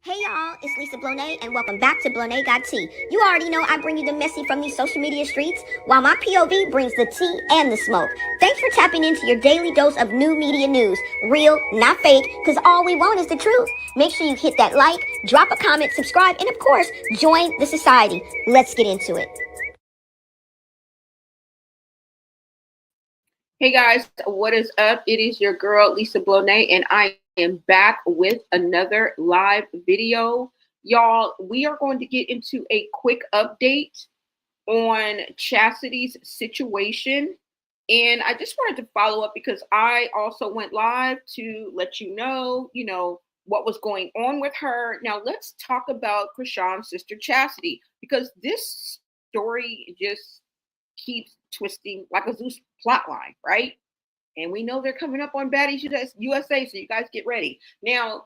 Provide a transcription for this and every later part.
Hey y'all, it's Lisa Blonay, and welcome back to Blonay Got Tea. You already know I bring you the messy from these social media streets, while my POV brings the tea and the smoke. Thanks for tapping into your daily dose of new media news. Real, not fake, because all we want is the truth. Make sure you hit that like, drop a comment, subscribe, and of course, join the society. Let's get into it. Hey guys, what is up? It is your girl Lisa Blonay, and I am back with another live video. Y'all, we are going to get into a quick update on Chastity's situation. And I just wanted to follow up because I also went live to let you know, what was going on with her. Now let's talk about Chrisean'S sister Chasty, because this story just keeps twisting like a Zeus plot line, right? And we know they're coming up on Baddies USA, so you guys get ready. Now,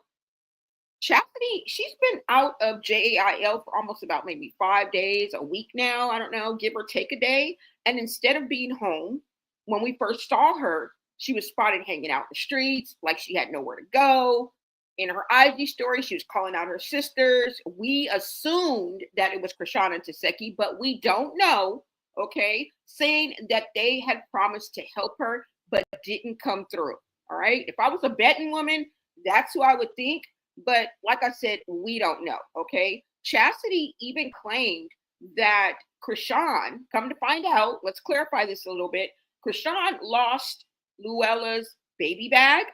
Chastity, she's been out of JAIL for almost about maybe 5 days, a week now. I don't know, give or take a day. And instead of being home, when we first saw her, she was spotted hanging out in the streets like she had nowhere to go. In her IG story, she was calling out her sisters. We assumed that it was Chrisean and Taseki, but we don't know, okay? Saying that they had promised to help her, but didn't come through, all right? If I was a betting woman, that's who I would think. But like I said, we don't know, okay? Chastity even claimed that Chrisean, come to find out, let's clarify this a little bit, Chrisean lost Luella's baby bag,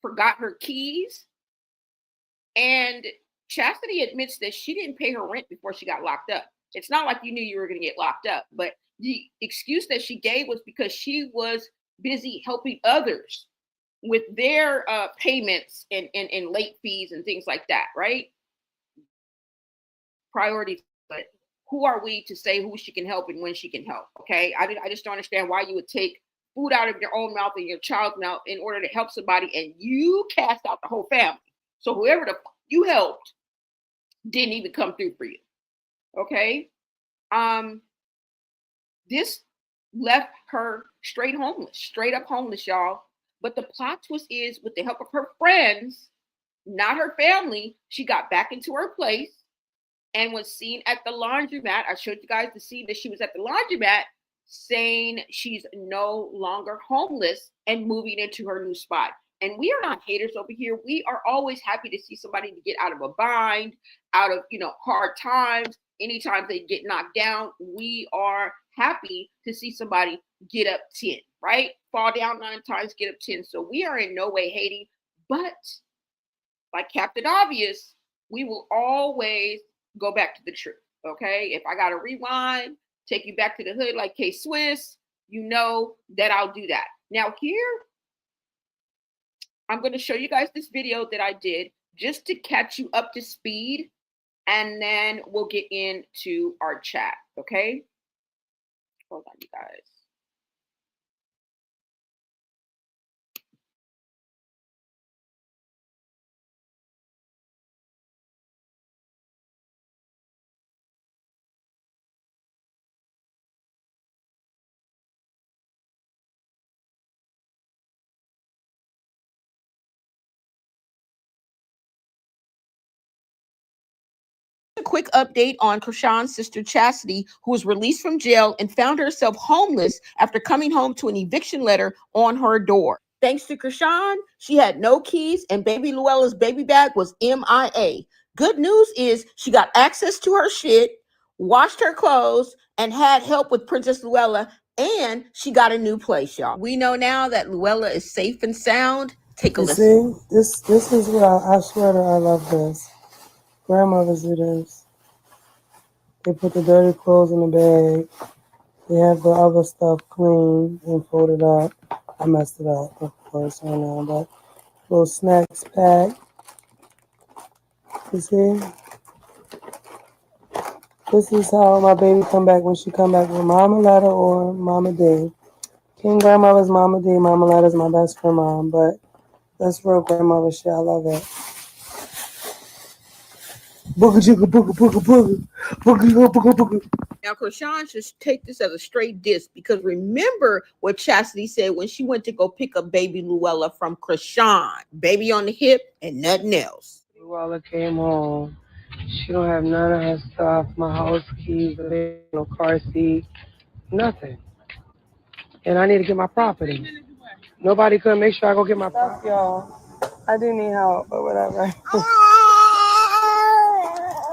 forgot her keys, and Chastity admits that she didn't pay her rent before she got locked up. It's not like you knew you were going to get locked up, but the excuse that she gave was because she was busy helping others with their payments and late fees and things like that, right? Priorities, but who are we to say who she can help and when she can help, okay? I just don't understand why you would take food out of your own mouth and your child's mouth in order to help somebody, and you cast out the whole family. So whoever you helped didn't even come through for you, okay? This left her straight up homeless, y'all. But the plot twist is, with the help of her friends, not her family, she got back into her place and was seen at the laundromat. I showed you guys the scene that she was at the laundromat, saying she's no longer homeless and moving into her new spot. And we are not haters over here. We are always happy to see somebody to get out of a bind, out of, hard times. Anytime they get knocked down, we are happy to see somebody get up 10, right? Fall down 9 times, get up 10. So we are in no way hating, but like Captain Obvious, we will always go back to the truth, okay? If I got to rewind, take you back to the hood like K-Swiss, you know that I'll do that. Now here, I'm going to show you guys this video that I did just to catch you up to speed, and then we'll get into our chat, okay? Hold on, you guys. A quick update on Chrisean'S sister Chasity, who was released from jail and found herself homeless after coming home to an eviction letter on her door. Thanks to Chrisean, she had no keys, and baby Luella's baby bag was MIA. Good news is she got access to her shit, washed her clothes, and had help with Princess Luella, and she got a new place, y'all. We know now that Luella is safe and sound. Take a listen. See, this is what I swear to I love this. Grandmothers do this. They put the dirty clothes in the bag. They have the other stuff clean and folded up. I messed it up, of course, right now, but little snacks packed. You see? This is how my baby come back when she come back with Mama Letta or Mama D. King Grandmother's Mama D. Mama Letta's my best friend mom, but that's real grandmother shit. I love it. Booga jooga booga booga booga. Booga jooga booga booga. Now, Chrisean should take this as a straight diss, because remember what Chastity said when she went to go pick up baby Luella from Chrisean. Baby on the hip and nothing else. Luella came home. She don't have none of her stuff, my house keys, no car seat, nothing. And I need to get my property. Nobody could make sure I go get my stuff, y'all. I do need help, but whatever.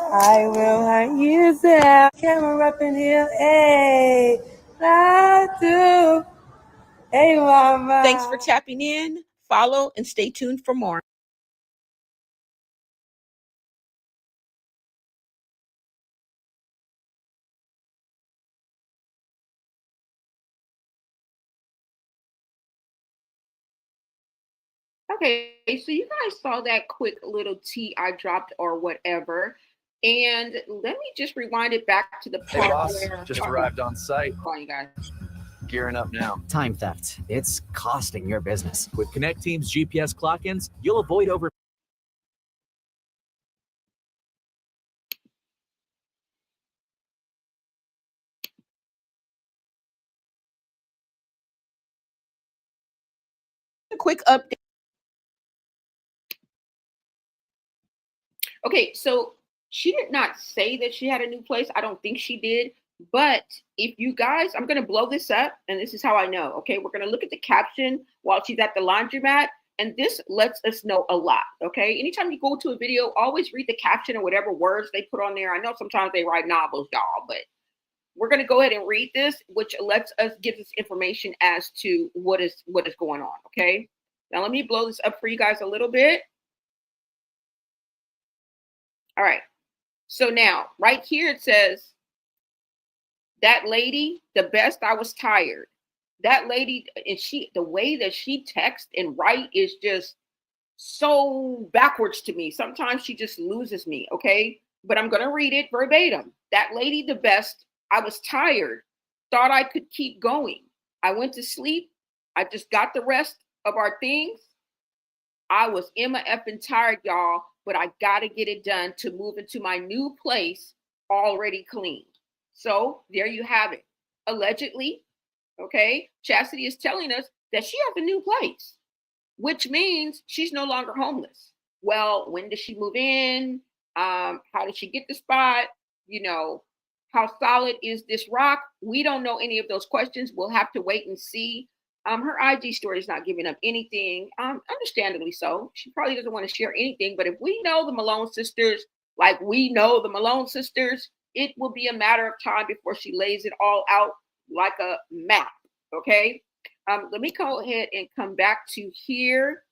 I will hunt you down. Camera up in here. Hey, I do. Hey, mama. Thanks for tapping in. Follow and stay tuned for more. Okay, so you guys saw that quick little tea I dropped or whatever. And let me just rewind it back to the part Hey, boss, where just arrived on site. Come on, you guys. Gearing up now. Time theft. It's costing your business. With Connect Team's GPS clock-ins, you'll avoid over. A quick update. Okay, so she did not say that she had a new place. I don't think she did. But if you guys, I'm going to blow this up, and this is how I know. Okay, we're going to look at the caption while she's at the laundromat, and this lets us know a lot. Okay, anytime you go to a video, always read the caption or whatever words they put on there. I know sometimes they write novels, y'all, but we're going to go ahead and read this, which gives us information as to what is going on. Okay, now let me blow this up for you guys a little bit. All right, so now right here it says, that lady, the best, I was tired. That lady, and the way that she texts and write is just so backwards to me. Sometimes she just loses me, okay? But I'm going to read it verbatim. That lady, the best, I was tired. Thought I could keep going. I went to sleep. I just got the rest of our things. I was Emma effing tired, y'all, but I got to get it done to move into my new place already clean. So there you have it. Allegedly, okay, Chastity is telling us that she has a new place, which means she's no longer homeless. Well, when did she move in? How did she get the spot? You know, how solid is this rock? We don't know any of those questions. We'll have to wait and see. Her IG story is not giving up anything, understandably so. She probably doesn't want to share anything, but if we know the Malone sisters, like we know the Malone sisters, it will be a matter of time before she lays it all out like a map, okay? Let me go ahead and come back to here.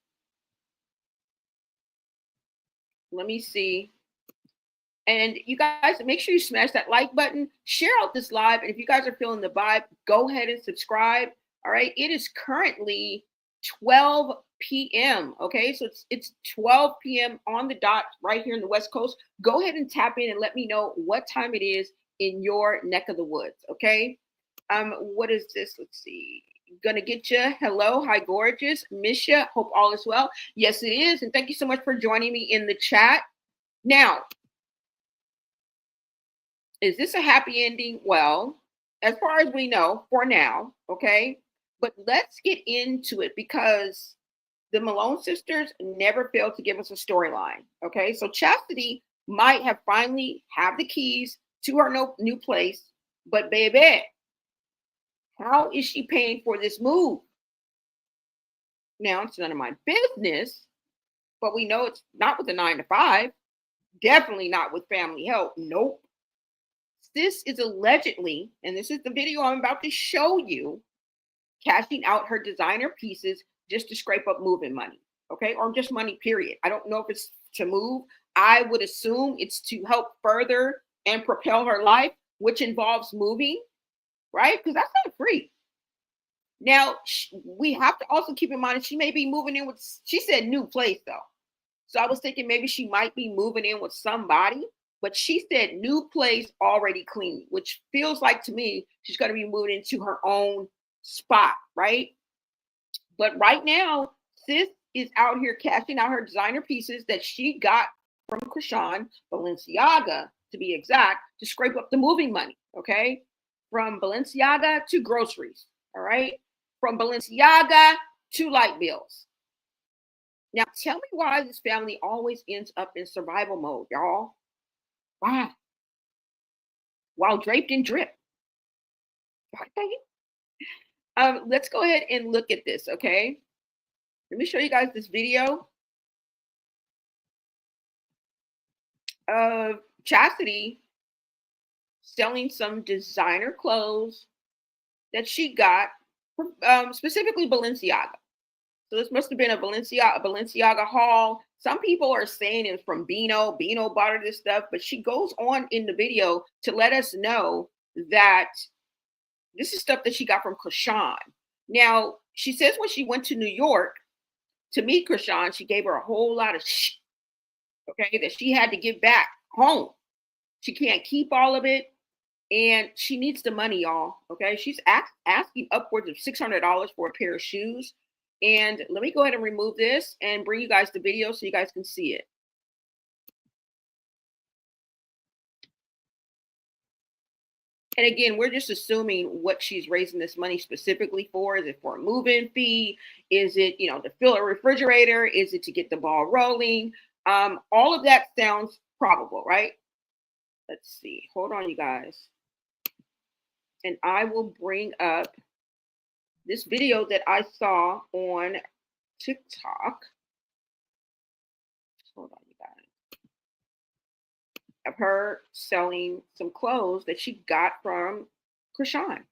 Let me see. And you guys, make sure you smash that like button, share out this live, and if you guys are feeling the vibe, go ahead and subscribe. All right, it is currently 12 p.m. Okay, so it's 12 p.m. on the dot right here in the West Coast. Go ahead and tap in and let me know what time it is in your neck of the woods. Okay, what is this? Let's see. Gonna get you. Hello, hi, gorgeous, miss ya. Hope all is well. Yes, it is, and thank you so much for joining me in the chat. Now, is this a happy ending? Well, as far as we know, for now, okay. But let's get into it because the Malone sisters never failed to give us a storyline. Okay, so Chastity might have finally have the keys to her new place, but baby, how is she paying for this move? Now it's none of my business, but we know it's not with a 9-to-5. Definitely not with family help. Nope. This is allegedly, and this is the video I'm about to show you, cashing out her designer pieces just to scrape up moving money, okay? Or just money, period. I don't know if it's to move. I would assume it's to help further and propel her life, which involves moving, right? Because that's not free. Now, we have to also keep in mind she may be moving in with, she said new place though. So I was thinking maybe she might be moving in with somebody, but she said new place already clean, which feels like to me she's going to be moving into her own spot, right? But right now, sis is out here cashing out her designer pieces that she got from Chrisean'S, Balenciaga to be exact, to scrape up the moving money, okay? From Balenciaga to groceries, all right? From Balenciaga to light bills. Now, tell me why this family always ends up in survival mode, y'all. Why? While draped in drip. Okay. Let's go ahead and look at this, okay? Let me show you guys this video of Chastity selling some designer clothes that she got from specifically Balenciaga. So this must have been a Balenciaga haul. Some people are saying it's from Beano. Beano bought her this stuff, but she goes on in the video to let us know that this is stuff that she got from Chrisean. Now, she says when she went to New York to meet Chrisean, she gave her a whole lot of shit, okay, that she had to give back home. She can't keep all of it, and she needs the money, y'all, okay? She's asking upwards of $600 for a pair of shoes. And let me go ahead and remove this and bring you guys the video so you guys can see it. And again, we're just assuming what she's raising this money specifically for. Is it for a move-in fee? Is it, you know, to fill a refrigerator? Is it to get the ball rolling? All of that sounds probable, right? Let's see. Hold on, you guys. And I will bring up this video that I saw on TikTok. Hold on, you guys. Of her selling some clothes that she got from Chrisean.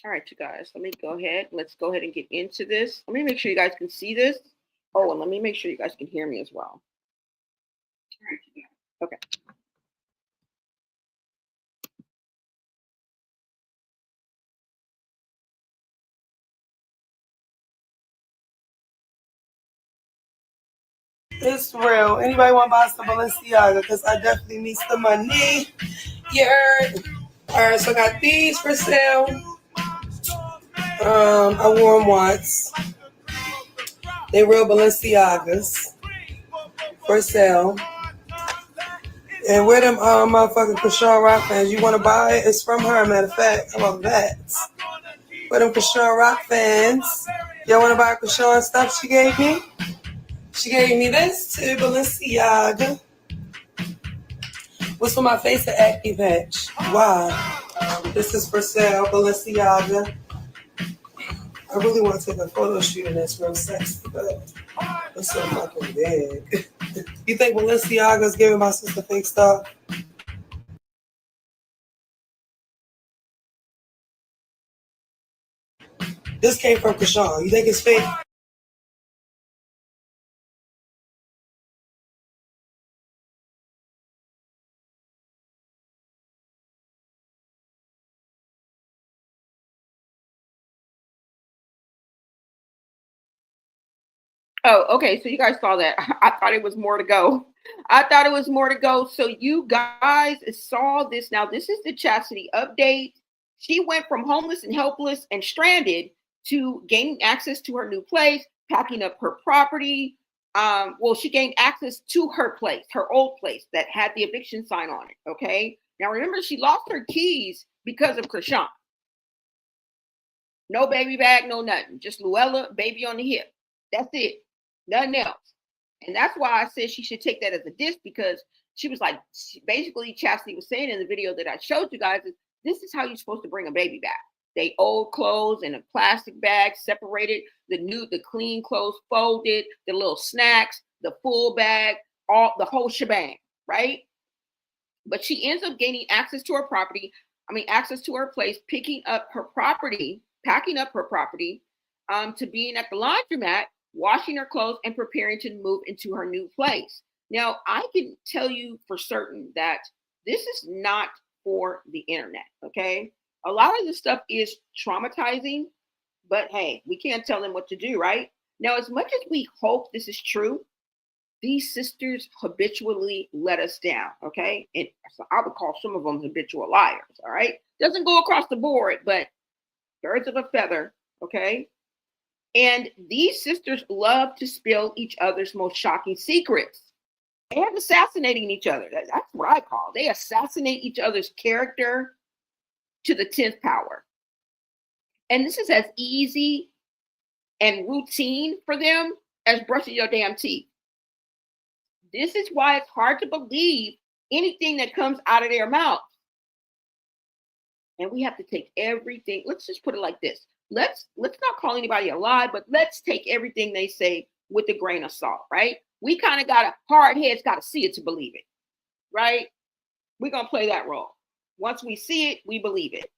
All right, you guys, let me go ahead. Let's go ahead and get into this. Let me make sure you guys can see this. Oh, and let me make sure you guys can hear me as well. All right, you guys. Okay. It's real. Anybody want to buy some Balenciaga? Because I definitely need some money. You heard? All right, so I got these for sale. I wore them once. They real Balenciagas for sale. And where them motherfucking Chrisean Rock fans, you want to buy it? It's from her, matter of fact. I'm a vet. Where them Chrisean Rock fans, y'all want to buy Chrisean stuff she gave me? She gave me this too, Balenciaga. What's for my face? An acne patch. Why? This is for sale, Balenciaga. I really want to take a photo shoot and it's real sexy, but it's so fucking big. You think Balenciaga's giving my sister fake stuff? This came from Chrisean. You think it's fake? Oh, okay. So you guys saw that. I thought it was more to go. I thought it was more to go. So you guys saw this. Now, this is the Chastity update. She went from homeless and helpless and stranded to gaining access to her new place, packing up her property. Well, she gained access to her place, her old place that had the eviction sign on it. Okay. Now, remember, she lost her keys because of Chrisean. No baby bag, no nothing. Just Luella, baby on the hip. That's it. Nothing else. And that's why I said she should take that as a diss, because she was like, basically Chastity was saying in the video that I showed you guys, is this is how you're supposed to bring a baby back. They old clothes in a plastic bag, separated, the clean clothes folded, the little snacks, the full bag, all the whole shebang, right? But she ends up gaining access to her property, access to her place, picking up her property, packing up her property, to being at the laundromat, washing her clothes, and preparing to move into her new place. Now, I can tell you for certain that this is not for the internet, okay? A lot of this stuff is traumatizing, but hey, we can't tell them what to do, right? Now, as much as we hope this is true, these sisters habitually let us down, okay? And so I would call some of them habitual liars, all right? Doesn't go across the board, but birds of a feather, okay? And these sisters love to spill each other's most shocking secrets and assassinating each other. That's what I call. They assassinate each other's character, to the 10th power. And this is as easy and routine for them as brushing your damn teeth. This is why it's hard to believe anything that comes out of their mouth. And we have to take everything. Let's just put it like this. Let's not call anybody a lie, but let's take everything they say with a grain of salt, right? We kind of got hard heads got to see it to believe it, right? We're going to play that role. Once we see it, we believe it.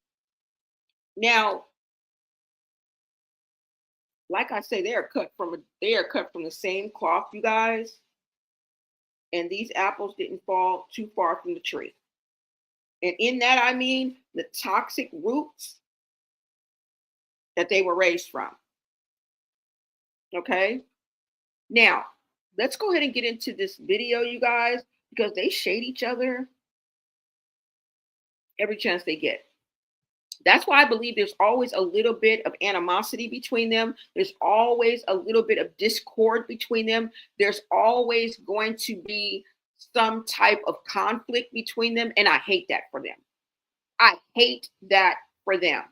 Now, like I say, they are cut from the same cloth, you guys. And these apples didn't fall too far from the tree. And in that, I mean the toxic roots that they were raised from. Okay. Now, let's go ahead and get into this video, you guys, because they shade each other every chance they get. That's why I believe there's always a little bit of animosity between them. There's always a little bit of discord between them. There's always going to be some type of conflict between them. And I hate that for them. I hate that for them.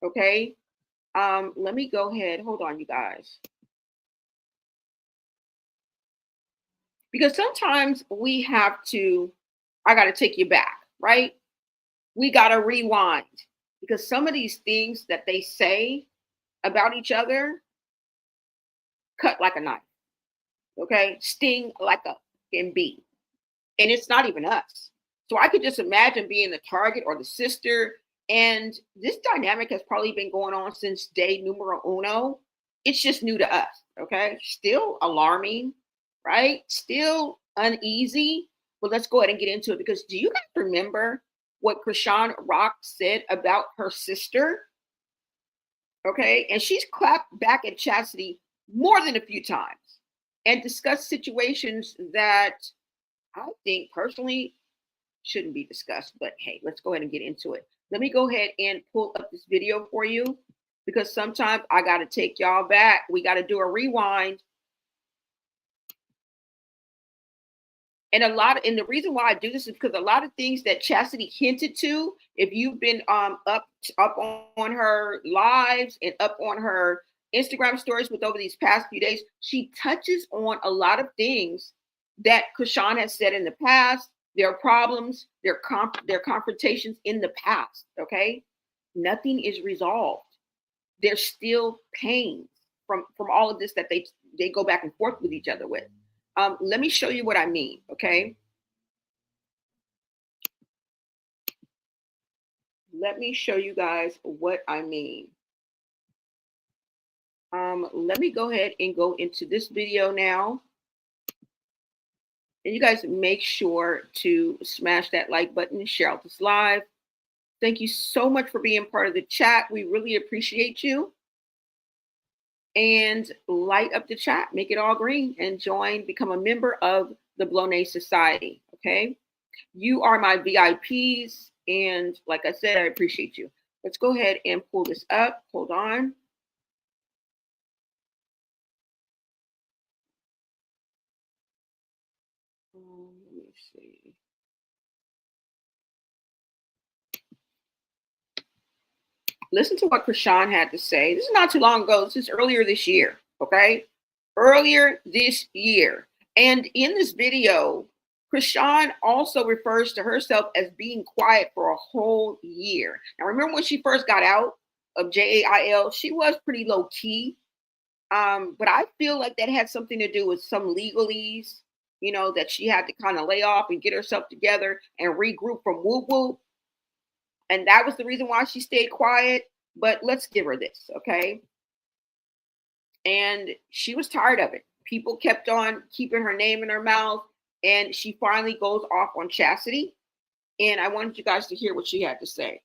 Okay. Let me go ahead. Hold on, you guys. Because sometimes we have to, I got to take you back, right? We got to rewind because some of these things that they say about each other cut like a knife, okay? Sting like a can be. And it's not even us. So I could just imagine being the target or the sister. And this dynamic has probably been going on since day numero uno. It's just new to us, okay? Still alarming, right? Still uneasy. But let's go ahead and get into it because do you guys remember what Chrisean Rock said about her sister? Okay, and she's clapped back at Chasity more than a few times and discussed situations that I think personally shouldn't be discussed. But hey, let's go ahead and get into it. Let me go ahead and pull up this video for you because sometimes I got to take y'all back. We got to do a rewind. And the reason why I do this is because a lot of things that Chasity hinted to, if you've been up on her lives and up on her Instagram stories with over these past few days, she touches on a lot of things that Chrisean has said in the past, their problems, their confrontations in the past. Okay, nothing is resolved. There's still pain from all of this that they go back and forth with each other with. Let me show you what I mean, okay? Let me show you guys what I mean. Let me go ahead and go into this video now. And you guys make sure to smash that like button and share out this live. Thank you so much for being part of the chat. We really appreciate you. And light up the chat, make it all green, and become a member of the Bloné Society, okay? You are my VIPs, and like I said, I appreciate you. Let's go ahead and pull this up. Hold on. Let me see. Listen to what Chrisean had to say. This is not too long ago. This is earlier this year, okay? Earlier this year. And in this video, Chrisean also refers to herself as being quiet for a whole year. Now, remember when she first got out of JAIL, she was pretty low key. But I feel like that had something to do with some legalese, you know, that she had to kind of lay off and get herself together and regroup from woo woo. And that was the reason why she stayed quiet. But let's give her this, okay? And she was tired of it. People kept on keeping her name in her mouth. And she finally goes off on Chasity. And I wanted you guys to hear what she had to say.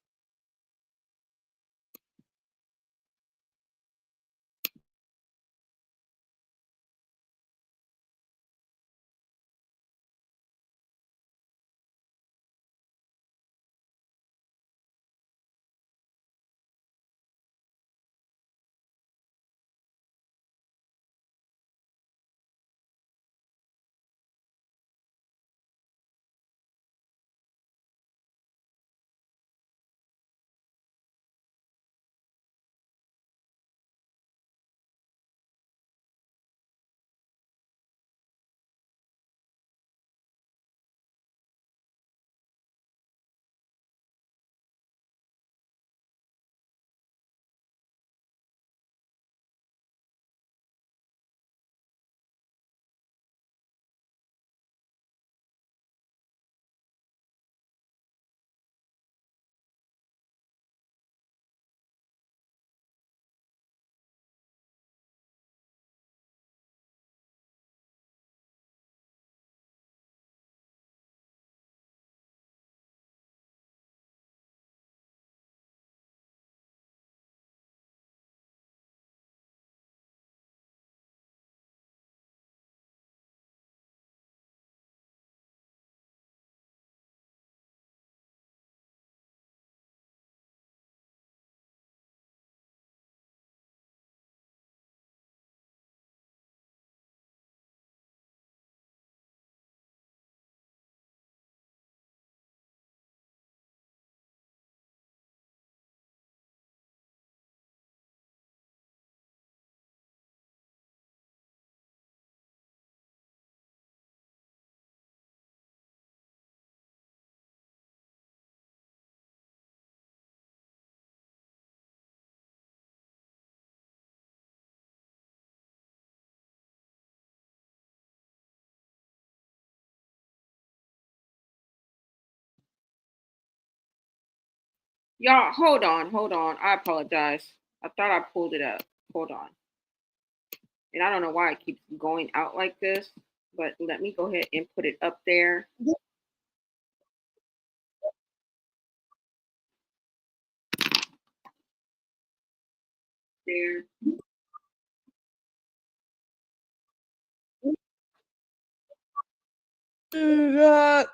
Y'all, hold on. I apologize. I thought I pulled it up. Hold on. And I don't know why it keeps going out like this, but let me go ahead and put it up there. There.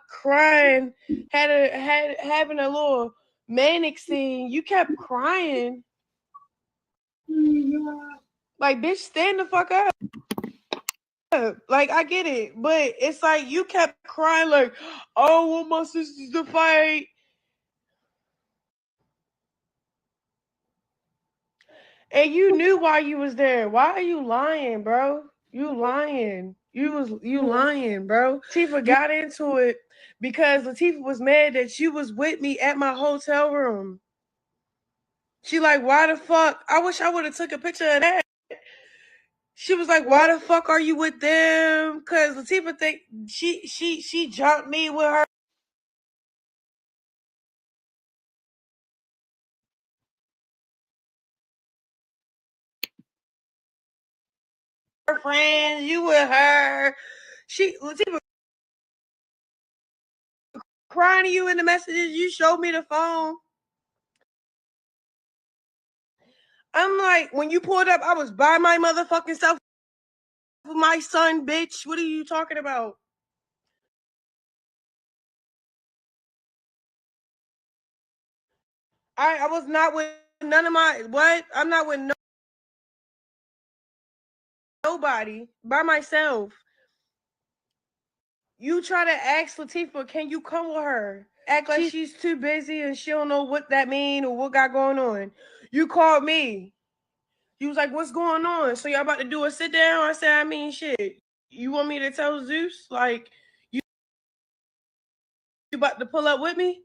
Crying, having a little manic scene. You kept crying. Like, bitch, stand the fuck up. Like, I get it, but it's like you kept crying like, oh, I want my sisters to fight. And you knew why you was there. Why are you lying, bro? You lying. You lying, bro. Latifah got into it because Latifah was mad that you was with me at my hotel room. She like, why the fuck? I wish I would have took a picture of that. She was like, why the fuck are you with them? Cause Latifah think she jumped me with her friends, you with her. Latifah crying to you in the messages. You showed me the phone. I'm like, when you pulled up, I was by my motherfucking self with my son, bitch. What are you talking about? I was not with none of my what? I'm not with nobody by myself. You try to ask Latifah, can you come with her? Act like she's too busy and she don't know what that mean or what got going on. You called me. You was like, what's going on? So y'all about to do a sit down? I said, I mean, shit. You want me to tell Zeus? Like, you about to pull up with me?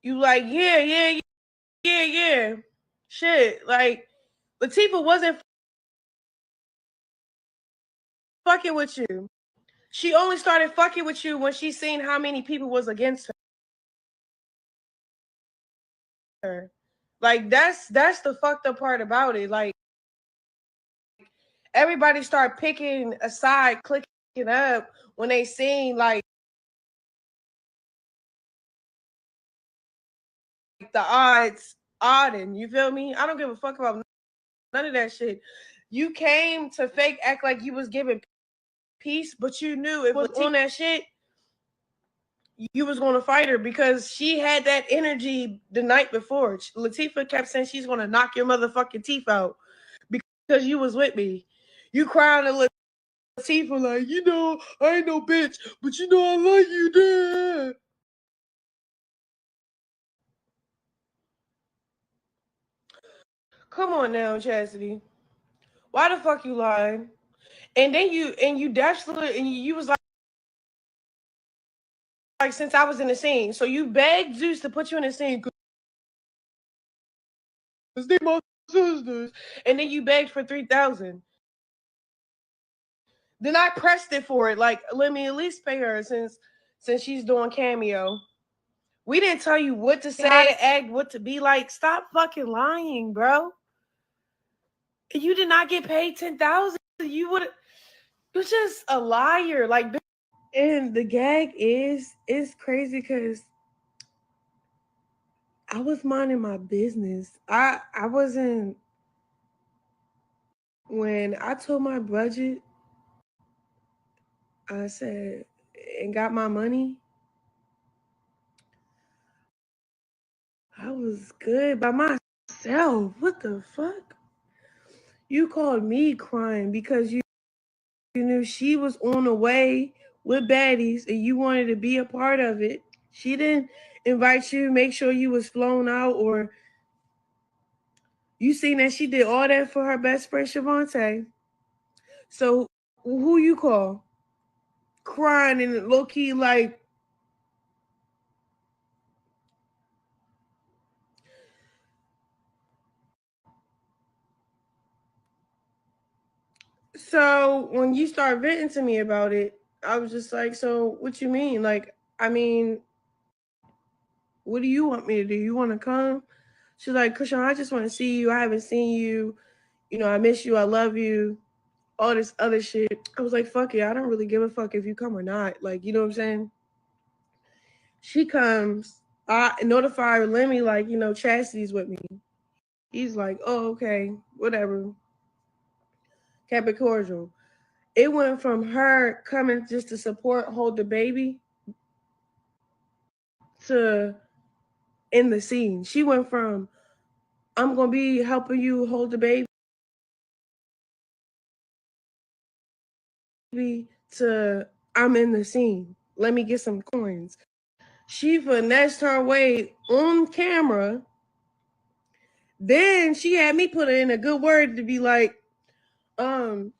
You like, yeah. Shit. Like, Latifah wasn't fucking with you. She only started fucking with you when she seen how many people was against her. Like, that's the fucked up part about it. Like, everybody start picking a side, clicking up when they seen like the odds odding. You feel me? I don't give a fuck about none of that shit. You came to fake act like you was giving peace, but you knew it was on that shit. You was going to fight her because she had that energy the night before. Latifah kept saying she's going to knock your motherfucking teeth out because you was with me. You crying to Latifah like, you know, I ain't no bitch, but you know I like you, Dad. Come on now, Chastity. Why the fuck you lying? And then you dashed and you was like since I was in the scene. So you begged Zeus to put you in the scene because they my sisters. And then you begged for 3,000. Then I pressed it for it. Like, let me at least pay her since she's doing cameo. We didn't tell you what to say, how to act, what to be like. Stop fucking lying, bro. You did not get paid 10,000. You're just a liar. Like, and the gag is crazy because I was minding my business. I wasn't when I told my budget, I said and got my money, I was good by myself. What the fuck? You called me crying because you knew she was on the way with baddies and you wanted to be a part of it. She didn't invite you, make sure you was flown out, or you seen that she did all that for her best friend Shavante. So who you call? Crying and low key like, so when you start venting to me about it, I was just like, so what you mean? Like, I mean, What do you want me to do? You want to come? She's like, Chrisean, I just want to see you. I haven't seen you. You know, I miss you. I love you. All this other shit. I was like, fuck it. I don't really give a fuck if you come or not. Like, you know what I'm saying? She comes. I notify Lemmy, like, you know, Chastity's with me. He's like, oh, okay, whatever. Kept it cordial. It went from her coming just to support, hold the baby, to in the scene. She went from, I'm going to be helping you hold the baby, to I'm in the scene. Let me get some coins. She finessed her way on camera. Then she had me put in a good word to be like, to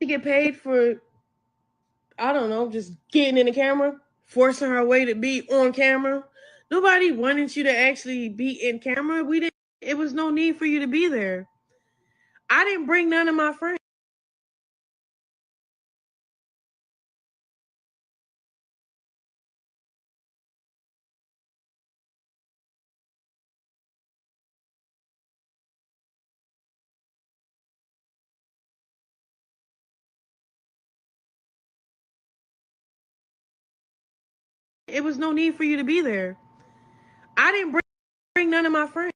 get paid for, I don't know, just getting in the camera, forcing her way to be on camera. Nobody wanted you to actually be in camera. We didn't. It was no need for you to be there. I didn't bring none of my friends. It was no need for you to be there. I didn't bring none of my friends.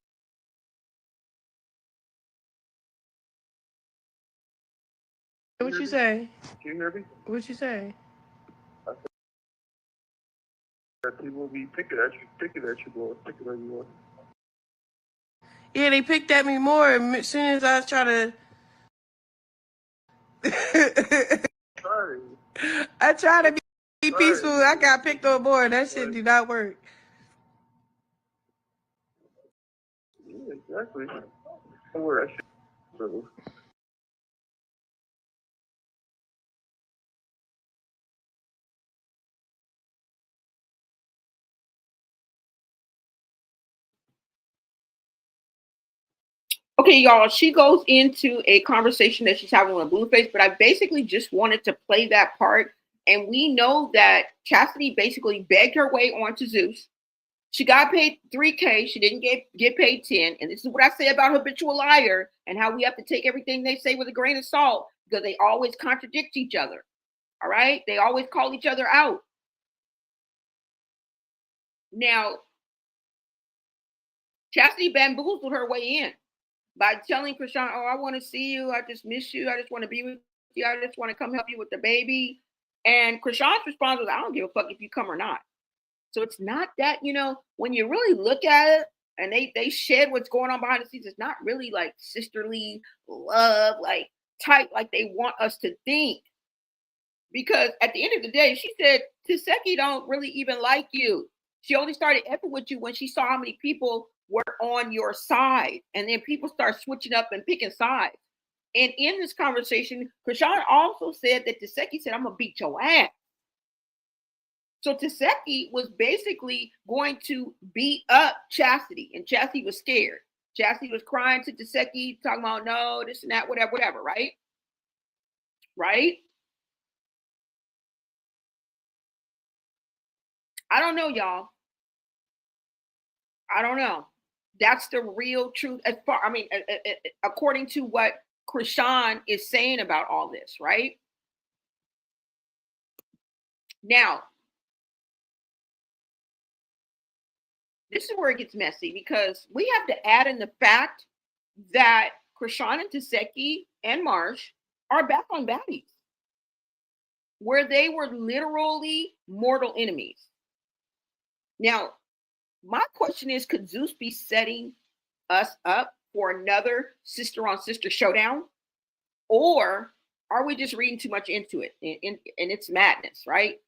What you say? Can you hear me? What you say? That people will be picking at you, boy, picking on you. Yeah, they picked at me more as soon as I try to. Sorry. I try to be peaceful. I got picked on more. That shit do not work. Yeah, exactly. Don't worry, that shit. So, Okay, y'all, she goes into a conversation that she's having with Blueface, but I basically just wanted to play that part. And we know that Chastity basically begged her way onto Zeus. She got paid $3K. She didn't get paid 10. And this is what I say about habitual liar and how we have to take everything they say with a grain of salt because they always contradict each other. All right? They always call each other out. Now, Chastity bamboozled her way in by telling Chrisean, oh, I want to see you. I just miss you. I just want to be with you. I just want to come help you with the baby. And Chrisean's response was, I don't give a fuck if you come or not. So it's not that, you know, when you really look at it and they shed what's going on behind the scenes, it's not really like sisterly love, like tight, like they want us to think. Because at the end of the day, she said, Taseki don't really even like you. She only started effing with you when she saw how many people were on your side. And then people start switching up and picking sides. And in this conversation, Chrisean also said that Taseki said, I'm going to beat your ass. So Taseki was basically going to beat up Chastity, and Chastity was scared. Chastity was crying to Taseki, talking about no, this and that, whatever, right? Right? I don't know, y'all. I don't know. That's the real truth. As far, I mean, according to what Chrisean is saying about all this, right? Now, this is where it gets messy because we have to add in the fact that Chrisean and Taseki and Marsh are back on baddies, where they were literally mortal enemies. Now, my question is, could Zeus be setting us up for another sister on sister showdown? Or are we just reading too much into it and it's madness, right?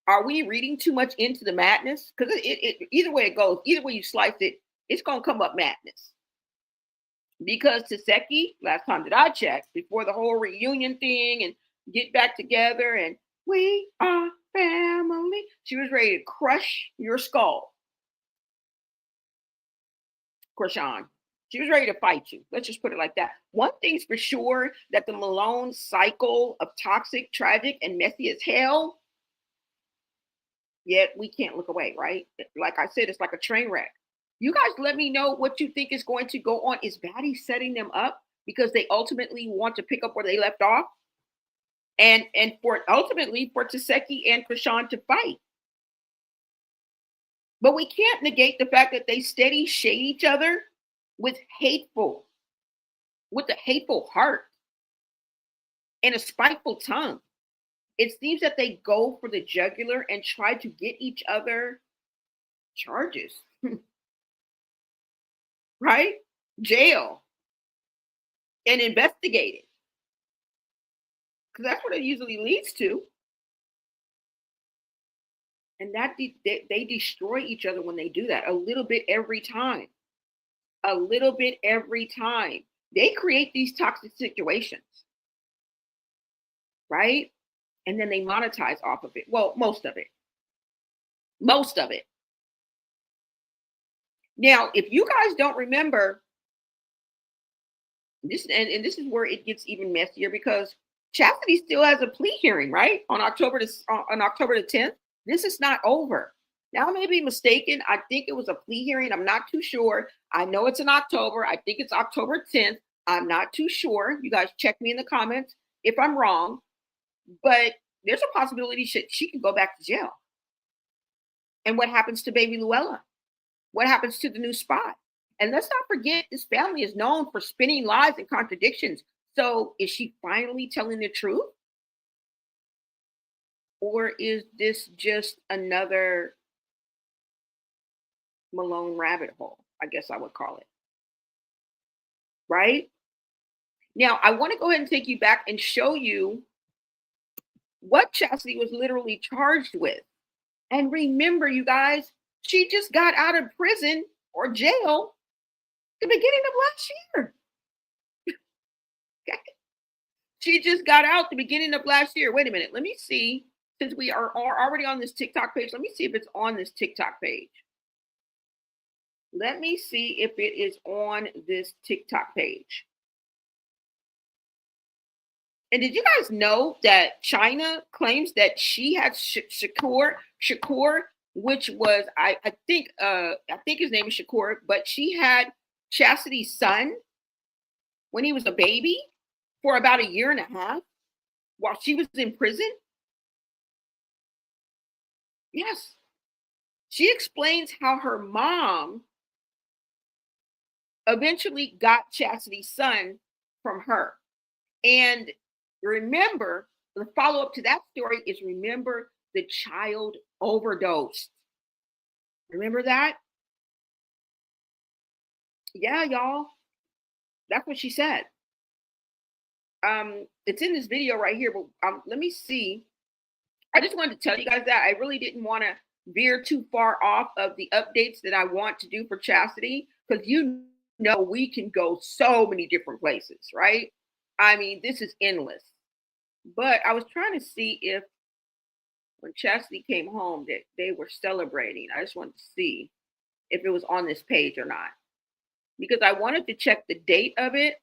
Are we reading too much into the madness? Because either way it goes, either way you slice it, it's going to come up madness. Because Taseki, last time that I checked, before the whole reunion thing and get back together and we are family, she was ready to crush your skull. Chrisean. She was ready to fight you. Let's just put it like that. One thing's for sure, that the Malone cycle of toxic, tragic, and messy as hell, Yet we can't look away, right? Like I said, it's like a train wreck. You guys let me know what you think is going to go on. Is Batty setting them up because they ultimately want to pick up where they left off? And for ultimately for Chasty and Chrisean to fight. But we can't negate the fact that they steady shade each other with a hateful heart and a spiteful tongue. It seems that they go for the jugular and try to get each other charges, right? Jail and investigate it. Because that's what it usually leads to. And that they destroy each other when they do that, a little bit every time. A little bit every time. They create these toxic situations, right? And then they monetize off of it. Well, most of it. Most of it. Now, if you guys don't remember, this and this is where it gets even messier, because Chasity still has a plea hearing, right? On October the 10th. This is not over. Now, I may be mistaken. I think it was a plea hearing. I'm not too sure. I know it's in October. I think it's October 10th. I'm not too sure. You guys check me in the comments if I'm wrong. But there's a possibility she can go back to jail. And what happens to baby Luella? What happens to the new spot? And let's not forget, this family is known for spinning lies and contradictions. So is she finally telling the truth? Or is this just another Malone rabbit hole? I guess I would call it. Right? Now, I want to go ahead and take you back and show you what Chasty was literally charged with. And remember, you guys, she just got out of prison or jail at the beginning of last year. Okay. She just got out the beginning of last year. Wait a minute. Let me see. Since we are already on this TikTok page, let me see if it's on this TikTok page. Let me see if it is on this TikTok page. And did you guys know that China claims that she had Shakur, which was I think his name is Shakur, but she had Chassity's son when he was a baby for about 1.5 years while she was in prison? Yes. She explains how her mom eventually got Chassity's son from her. And remember, the follow-up to that story is, remember, the child overdosed. Remember that? Yeah, y'all. That's what she said. It's in this video right here, but let me see. I just wanted to tell you guys that I really didn't want to veer too far off of the updates that I want to do for Chasity, because you know we can go so many different places, right? I mean, this is endless. But I was trying to see if when Chasity came home that they were celebrating. I just wanted to see if it was on this page or not, because I wanted to check the date of it.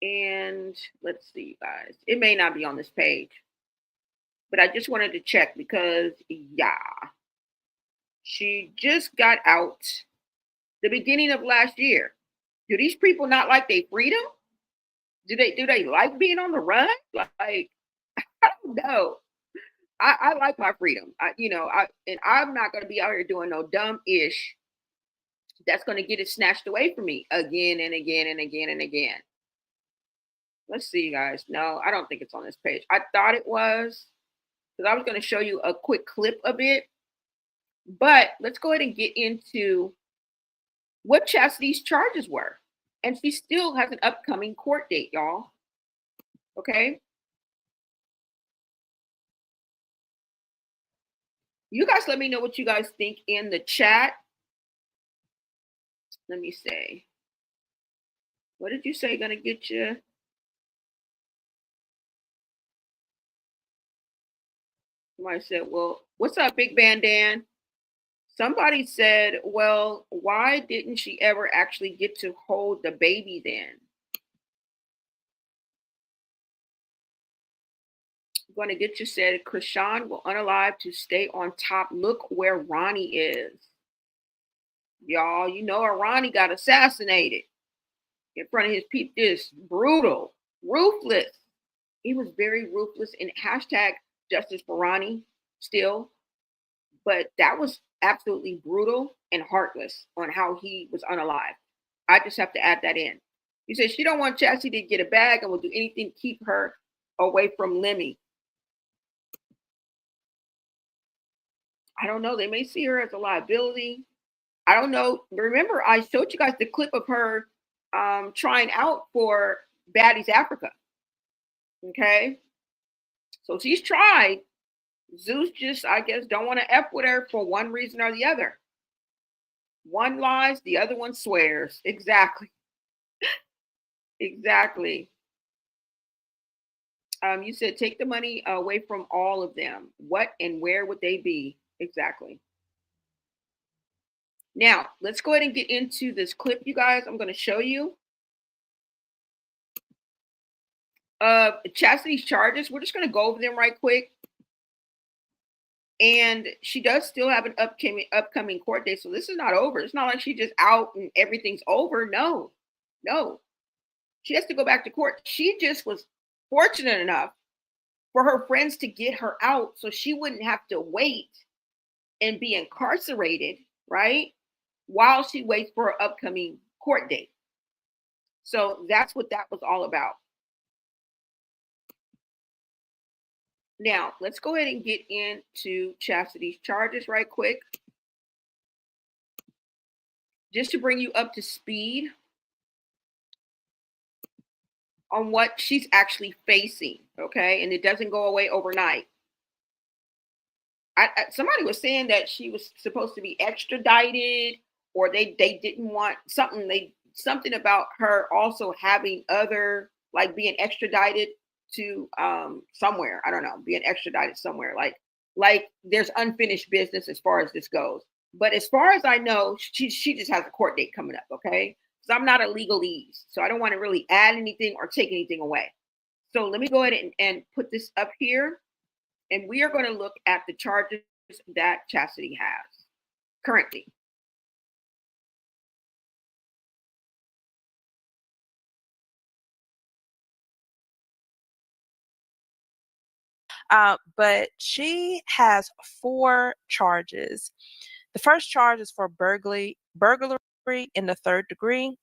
And let's see, you guys. It may not be on this page, but I just wanted to check because, yeah, she just got out the beginning of last year. Do these people not like their freedom? Do they like being on the run? Like, I don't know. I like my freedom. I'm not going to be out here doing no dumb ish that's going to get it snatched away from me again and again and again and again. Let's see, you guys. No, I don't think it's on this page. I thought it was, because I was going to show you a quick clip of it. But let's go ahead and get into what Chastity's charges were. And she still has an upcoming court date, y'all. Okay? You guys let me know what you guys think in the chat. Let me say. What did you say gonna get you? Somebody said, well, what's up, Big Band Dan? Somebody said, well, why didn't she ever actually get to hold the baby then? Going to get you said, Chrisean will unalive to stay on top. Look where Ronnie is. Y'all, you know Ronnie got assassinated in front of his people. This brutal, ruthless. He was very ruthless, and hashtag justice for Ronnie still. But that was absolutely brutal and heartless on how he was unalive. I just have to add that in. He said she don't want Chasty to get a bag and will do anything to keep her away from Lemmy. I don't know. They may see her as a liability. I don't know. Remember, I showed you guys the clip of her trying out for Baddies Africa. Okay. So she's tried. Zeus just, I guess, don't want to F with her for one reason or the other. One lies, the other one swears. Exactly. Exactly. You said take the money away from all of them. What and where would they be? Exactly. Now, let's go ahead and get into this clip, you guys. I'm going to show you. Chastity's charges. We're just going to go over them right quick. And she does still have an upcoming court date. So this is not over. It's not like she just out and everything's over. No. She has to go back to court. She just was fortunate enough for her friends to get her out so she wouldn't have to wait and be incarcerated, right? While she waits for her upcoming court date. So that's what that was all about. Now, let's go ahead and get into Chastity's charges right quick. Just to bring you up to speed on what she's actually facing, okay? And it doesn't go away overnight. Somebody was saying that she was supposed to be extradited, or they didn't want something about her also having other, like being extradited to somewhere. I don't know, being extradited somewhere. Like there's unfinished business as far as this goes. But as far as I know, she just has a court date coming up, okay? So I'm not a legalese, so I don't want to really add anything or take anything away. So let me go ahead and put this up here, and we are going to look at the charges that Chasity has currently. But she has 4 charges. The first charge is for burglary in the 3rd degree,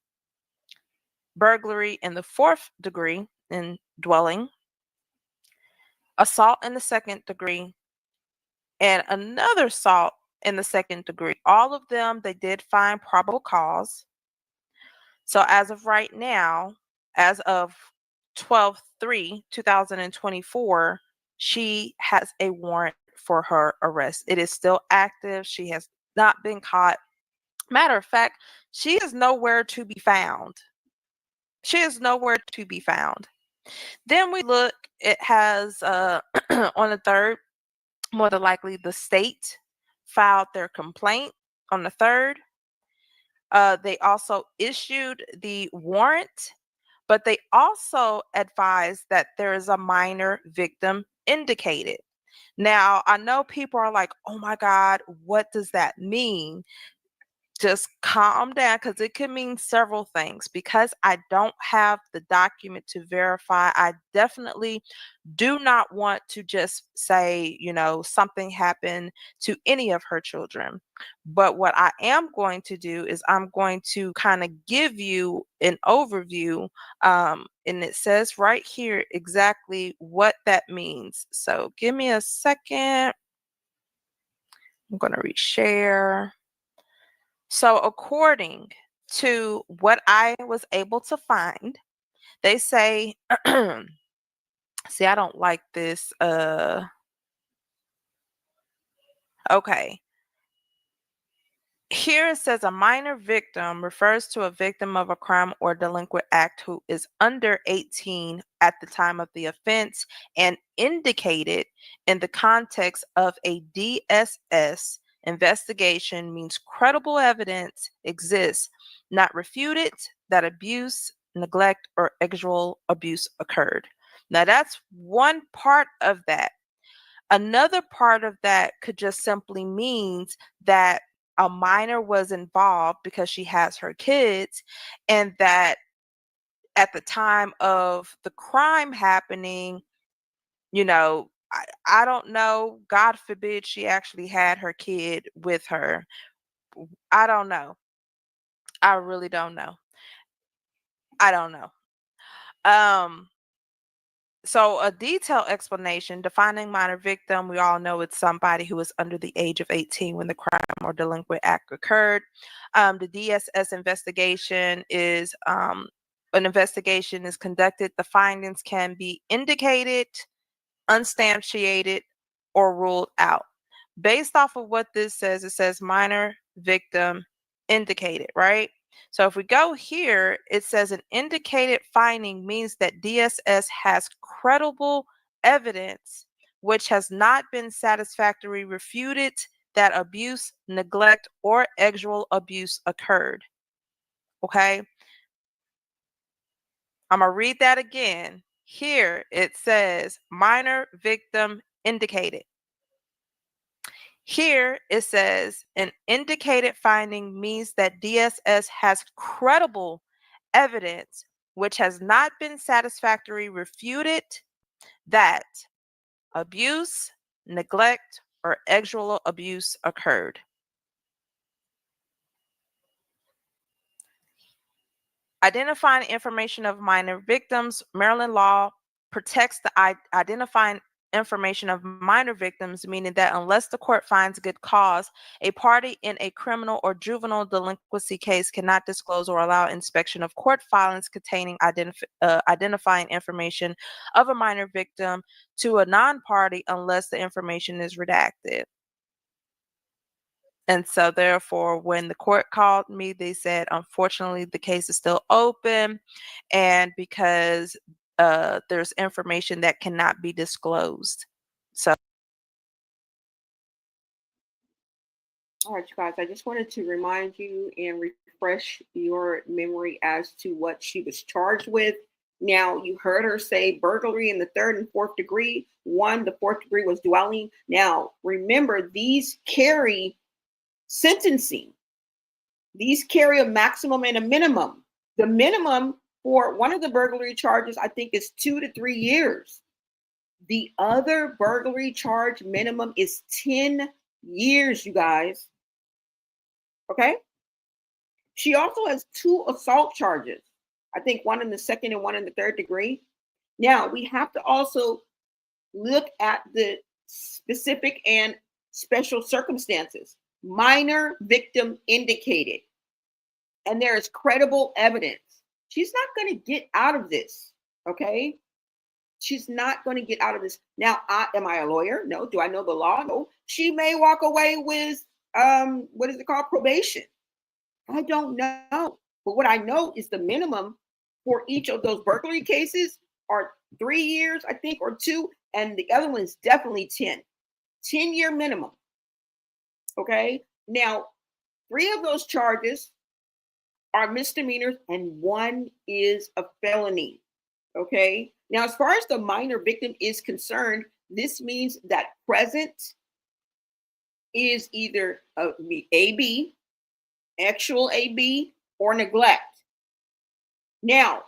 burglary in the 4th degree in dwelling, assault in the 2nd degree, and another assault in the 2nd degree. All of them, they did find probable cause. So as of right now, as of 12/3/2024, she has a warrant for her arrest. It is still active. She has not been caught. Matter of fact, she is nowhere to be found. She is nowhere to be found. Then we look, it has on the 3rd, more than likely the state filed their complaint on the 3rd. They also issued the warrant, but they also advised that there is a minor victim indicated. Now, I know people are like, oh my God, what does that mean? Just calm down, because it could mean several things. Because I don't have the document to verify, I definitely do not want to just say, something happened to any of her children. But what I am going to do is I'm going to kind of give you an overview, and it says right here exactly what that means. So give me a second. I'm going to reshare. So according to what I was able to find, they say, see, I don't like this. Okay. Here it says a minor victim refers to a victim of a crime or delinquent act who is under 18 at the time of the offense and indicated in the context of a DSS investigation means credible evidence exists, not refuted, that abuse, neglect, or sexual abuse occurred. Now, that's one part of that. Another part of that could just simply means that a minor was involved because she has her kids, and that at the time of the crime happening, I don't know, God forbid she actually had her kid with her. I don't know. I really don't know. I don't know. Um, so a detailed explanation defining minor victim, we all know it's somebody who is under the age of 18 when the crime or delinquent act occurred. The DSS investigation is an investigation is conducted. The findings can be indicated, unsubstantiated, or ruled out. Based off of what this says, it says minor victim indicated, right? So if we go here, it says an indicated finding means that DSS has credible evidence which has not been satisfactorily refuted that abuse, neglect, or sexual abuse occurred. Okay? I'm going to read that again. Here it says minor victim indicated. Here it says an indicated finding means that DSS has credible evidence which has not been satisfactorily refuted that abuse, neglect, or sexual abuse occurred. Identifying information of minor victims, Maryland law protects the identifying information of minor victims, meaning that unless the court finds good cause, a party in a criminal or juvenile delinquency case cannot disclose or allow inspection of court filings containing identifying information of a minor victim to a non-party unless the information is redacted. And so therefore, when the court called me, they said, unfortunately, the case is still open, and because there's information that cannot be disclosed. So, All right, you guys, I just wanted to remind you and refresh your memory as to what she was charged with. Now, you heard her say burglary in the 3rd and 4th degree. The 4th degree was dwelling. Now, remember, these carry sentencing. These carry a maximum and a minimum. The minimum for one of the burglary charges, I think, is 2 to 3 years. The other burglary charge minimum is 10 years, you guys. Okay? She also has 2 assault charges. I think one in the 2nd and one in the 3rd degree. Now, we have to also look at the specific and special circumstances. Minor victim indicated. And there is credible evidence. She's not going to get out of this. Okay? She's not going to get out of this. Now, am I a lawyer? No. Do I know the law? No. She may walk away with, what is it called? Probation. I don't know. But what I know is the minimum for each of those burglary cases are 3 years, I think, or 2. And the other one is definitely 10. 10-year minimum. Okay. Now, 3 of those charges are misdemeanors and 1 is a felony. Okay. Now, as far as the minor victim is concerned, this means that present is either AB, actual AB, or neglect. Now,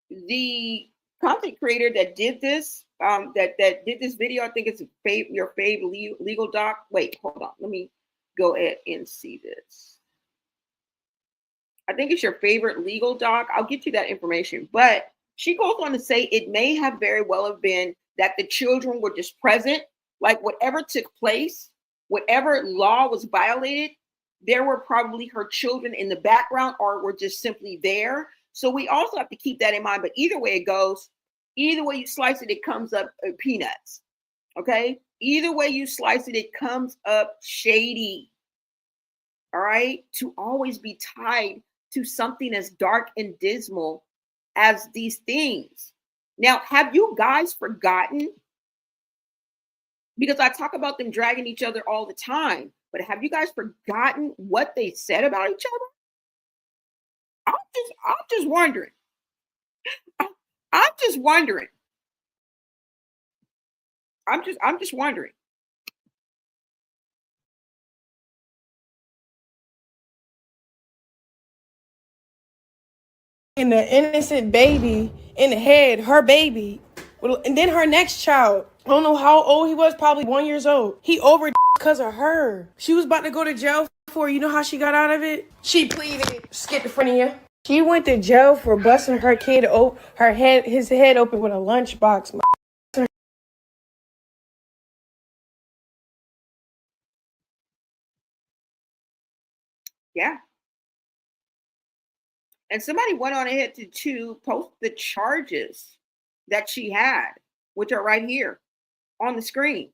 the content creator that did this, that did this video, I think it's your fave legal doc. Wait, hold on. Let me go ahead and see this. I think it's your favorite legal doc. I'll get you that information. But she goes on to say it may have very well have been that the children were just present, like whatever took place, whatever law was violated, there were probably her children in the background or were just simply there. So we also have to keep that in mind. But either way it goes, either way you slice it, it comes up peanuts. Okay? Either way you slice it, it comes up shady. All right? To always be tied to something as dark and dismal as these things. Now, have you guys forgotten? Because I talk about them dragging each other all the time, but have you guys forgotten what they said about each other? I'm just wondering. I'm just wondering. I'm just wondering. And the innocent baby in the head, her baby, and then her next child. I don't know how old he was, probably 1 year old. He overdosed because of her. She was about to go to jail for, you know how she got out of it? She pleaded schizophrenia. She went to jail for busting her kid his head open with a lunchbox. Yeah. And somebody went on ahead to post the charges that she had, which are right here on the screen.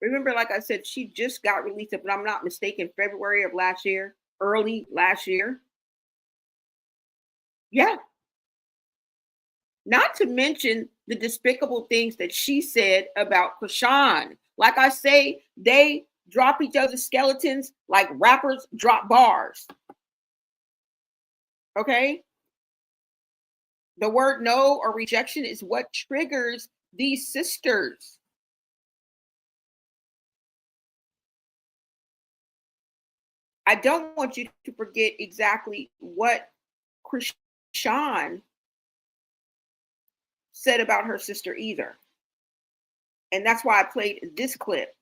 Remember, like I said, she just got released, if I'm not mistaken, February of last year, early last year. Yeah. Not to mention the despicable things that she said about Chrisean. Like I say, they drop each other's skeletons like rappers drop bars. Okay? The word no or rejection is what triggers these sisters. I don't want you to forget exactly what Chrisean said about her sister either. And that's why I played this clip.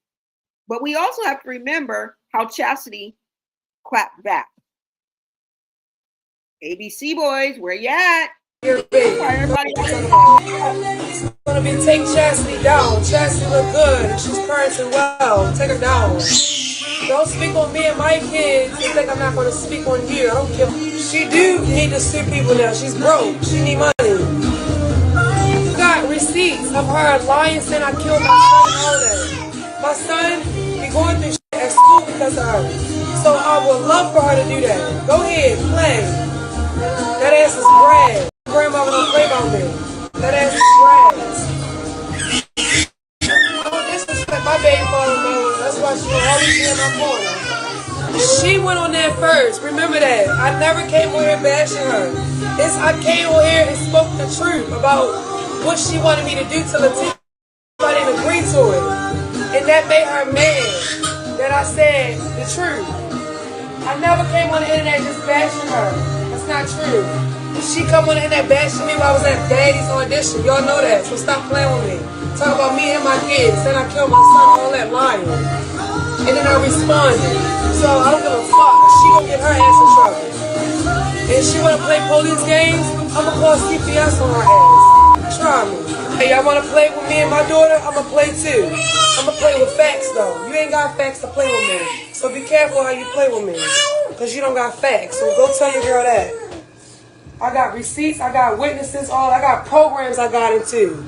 But we also have to remember how Chasty clapped back. ABC boys, where you at? Everybody gonna be take Chasty down. Chasty look good. She's parenting well. Take her down. Don't speak on me and my kids. You think I'm not gonna speak on you? I don't care. She do need to sue people now. She's broke. She need money. You got receipts of her lying saying I killed my son and all that. My son be going through shit at school because of her. So I would love for her to do that. Go ahead, play. That ass is grass. Grandma don't play about me. That ass is grass. Don't disrespect my baby father mother. That's why she will always be in my corner. She went on there first. Remember that. I never came on here bashing her. I came on here and spoke the truth about what she wanted me to do to Latifah. I didn't agree to it. And that made her mad that I said the truth. I never came on the internet just bashing her. That's not true. She come on the internet bashing me while I was at Daddy's audition. Y'all know that, so stop playing with me. Talk about me and my kids, saying I killed my son, all that lying. And then I responded. So I don't give a fuck. She gonna get her ass in trouble. And she wanna play police games, I'ma call CPS on her ass. Try me. Hey, y'all wanna play with me and my daughter? I'ma play too. I'ma play with facts though. You ain't got facts to play with me. So be careful how you play with me. Cause you don't got facts. So go tell your girl that. I got receipts, I got witnesses, I got programs I got into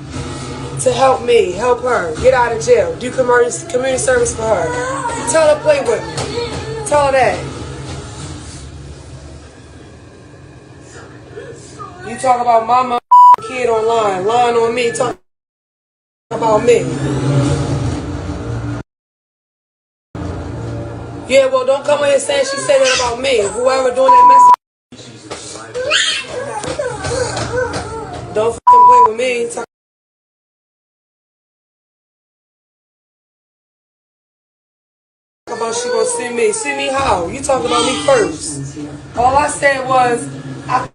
to help me, help her, get out of jail, do community service for her. Tell her play with me. Tell her that. You talk about my mom kid online, lying on me, talk about me. Yeah, well, don't come in here saying she said that about me. Whoever doing that message. Don't fucking play with me. Talk about she gonna sue me. Sue me how? You talk about me first. All I said was, I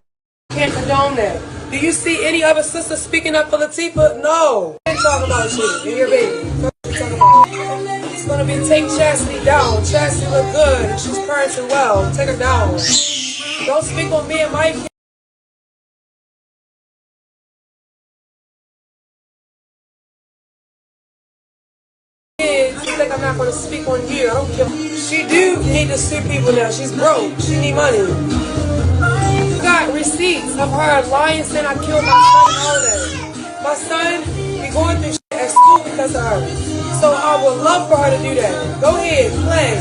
can't condone that. Do you see any other sister speaking up for Latifah? No. I ain't talking about you and your baby. It's gonna be take Chasty down. Chasty look good. She's parenting well. Take her down. Don't speak on me and my kids. You think I'm not gonna speak on you? I don't care. She do need to sue people now. She's broke. She need money. You got receipts of her lying saying I killed my son and all that. My son be going through shit at school because of her. So I would love for her to do that. Go ahead, play.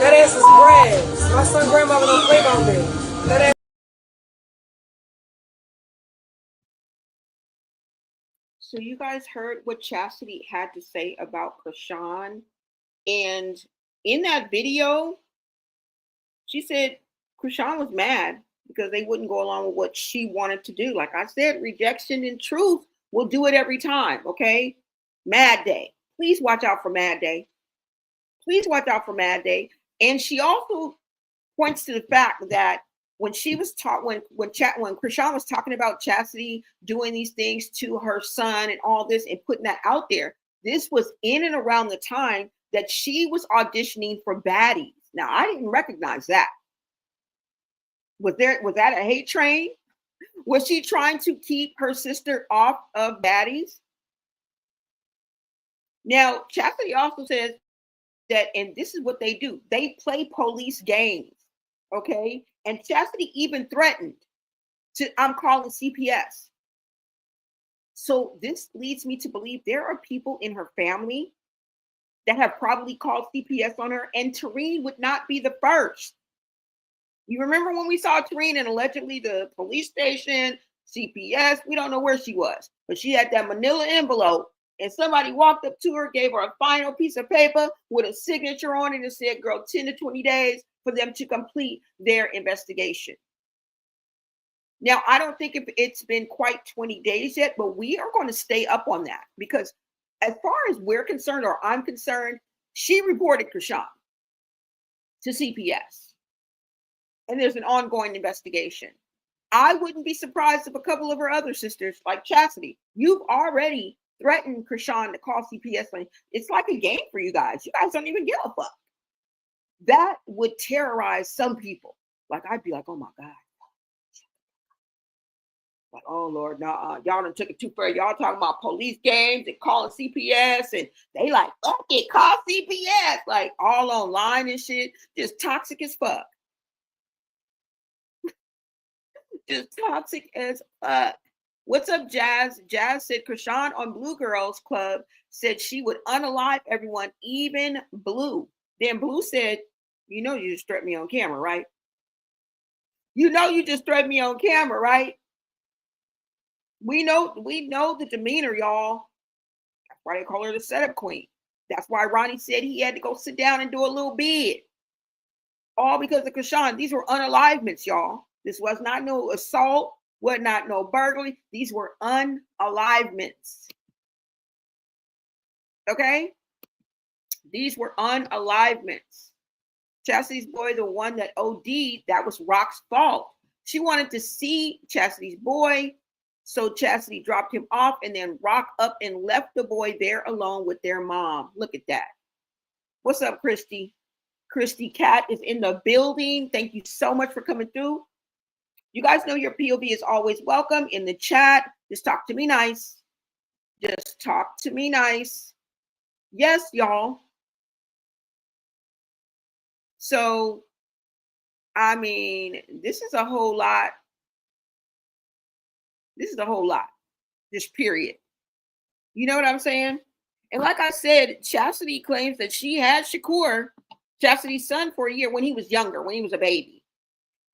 That ass is grass. My son grandmother don't play about me. That ass. So you guys heard what Chastity had to say about Chrisean. And in that video, she said Chrisean was mad because they wouldn't go along with what she wanted to do. Like I said, rejection and truth will do it every time, okay? Mad Day. Please watch out for Mad Day. Please watch out for Mad Day. And she also points to the fact that when she was taught, when Chrisean was talking about Chasity doing these things to her son and all this and putting that out there, this was in and around the time that she was auditioning for baddies. Now, I didn't recognize that. Was that a hate train? Was she trying to keep her sister off of baddies? Now, Chasity also says that, and this is what they do, they play police games, okay? And Chasity even threatened I'm calling CPS. So this leads me to believe there are people in her family that have probably called CPS on her, and Tareen would not be the first. You remember when we saw Tareen and allegedly the police station, CPS, we don't know where she was, but she had that manila envelope and somebody walked up to her, gave her a final piece of paper with a signature on it and said, girl, 10 to 20 days for them to complete their investigation. Now, I don't think it's been quite 20 days yet, but we are going to stay up on that because as far as we're concerned, or I'm concerned, she reported Chrisean to CPS. And there's an ongoing investigation. I wouldn't be surprised if a couple of her other sisters, like Chasity, you've already threatened Chrisean to call CPS. It's like a game for you guys. You guys don't even give a fuck. That would terrorize some people. Like, I'd be like, oh my God. Like, oh Lord, y'all done took it too far. Y'all talking about police games and calling CPS, and they like, fuck it, call CPS. Like, all online and shit. Just toxic as fuck. Just toxic as fuck. What's up, Jazz? Jazz said Chrisean on Blue Girls Club said she would unalive everyone, even Blue. Then Blue said, you know you just threatened me on camera, right? You know you just threatened me on camera, right? We know the demeanor, y'all. That's why they call her the setup queen. That's why Ronnie said he had to go sit down and do a little bid. All because of Chrisean. These were unalivements, y'all. This was not no assault, was not no burglary. These were unalivements. Okay? These were unalivements. Chastity's boy, the one that OD'd, that was Rock's fault. She wanted to see Chastity's boy, so Chastity dropped him off, and then Rock up and left the boy there alone with their mom. Look at that. What's up, Christy? Christy Cat is in the building. Thank you so much for coming through. You guys know your POV is always welcome in the chat. Just talk to me nice. Just talk to me nice. Yes, y'all. So, I mean, this is a whole lot. This is a whole lot. Just period. You know what I'm saying? And like I said, Chastity claims that she had Shakur, Chastity's son, for a year when he was younger, when he was a baby.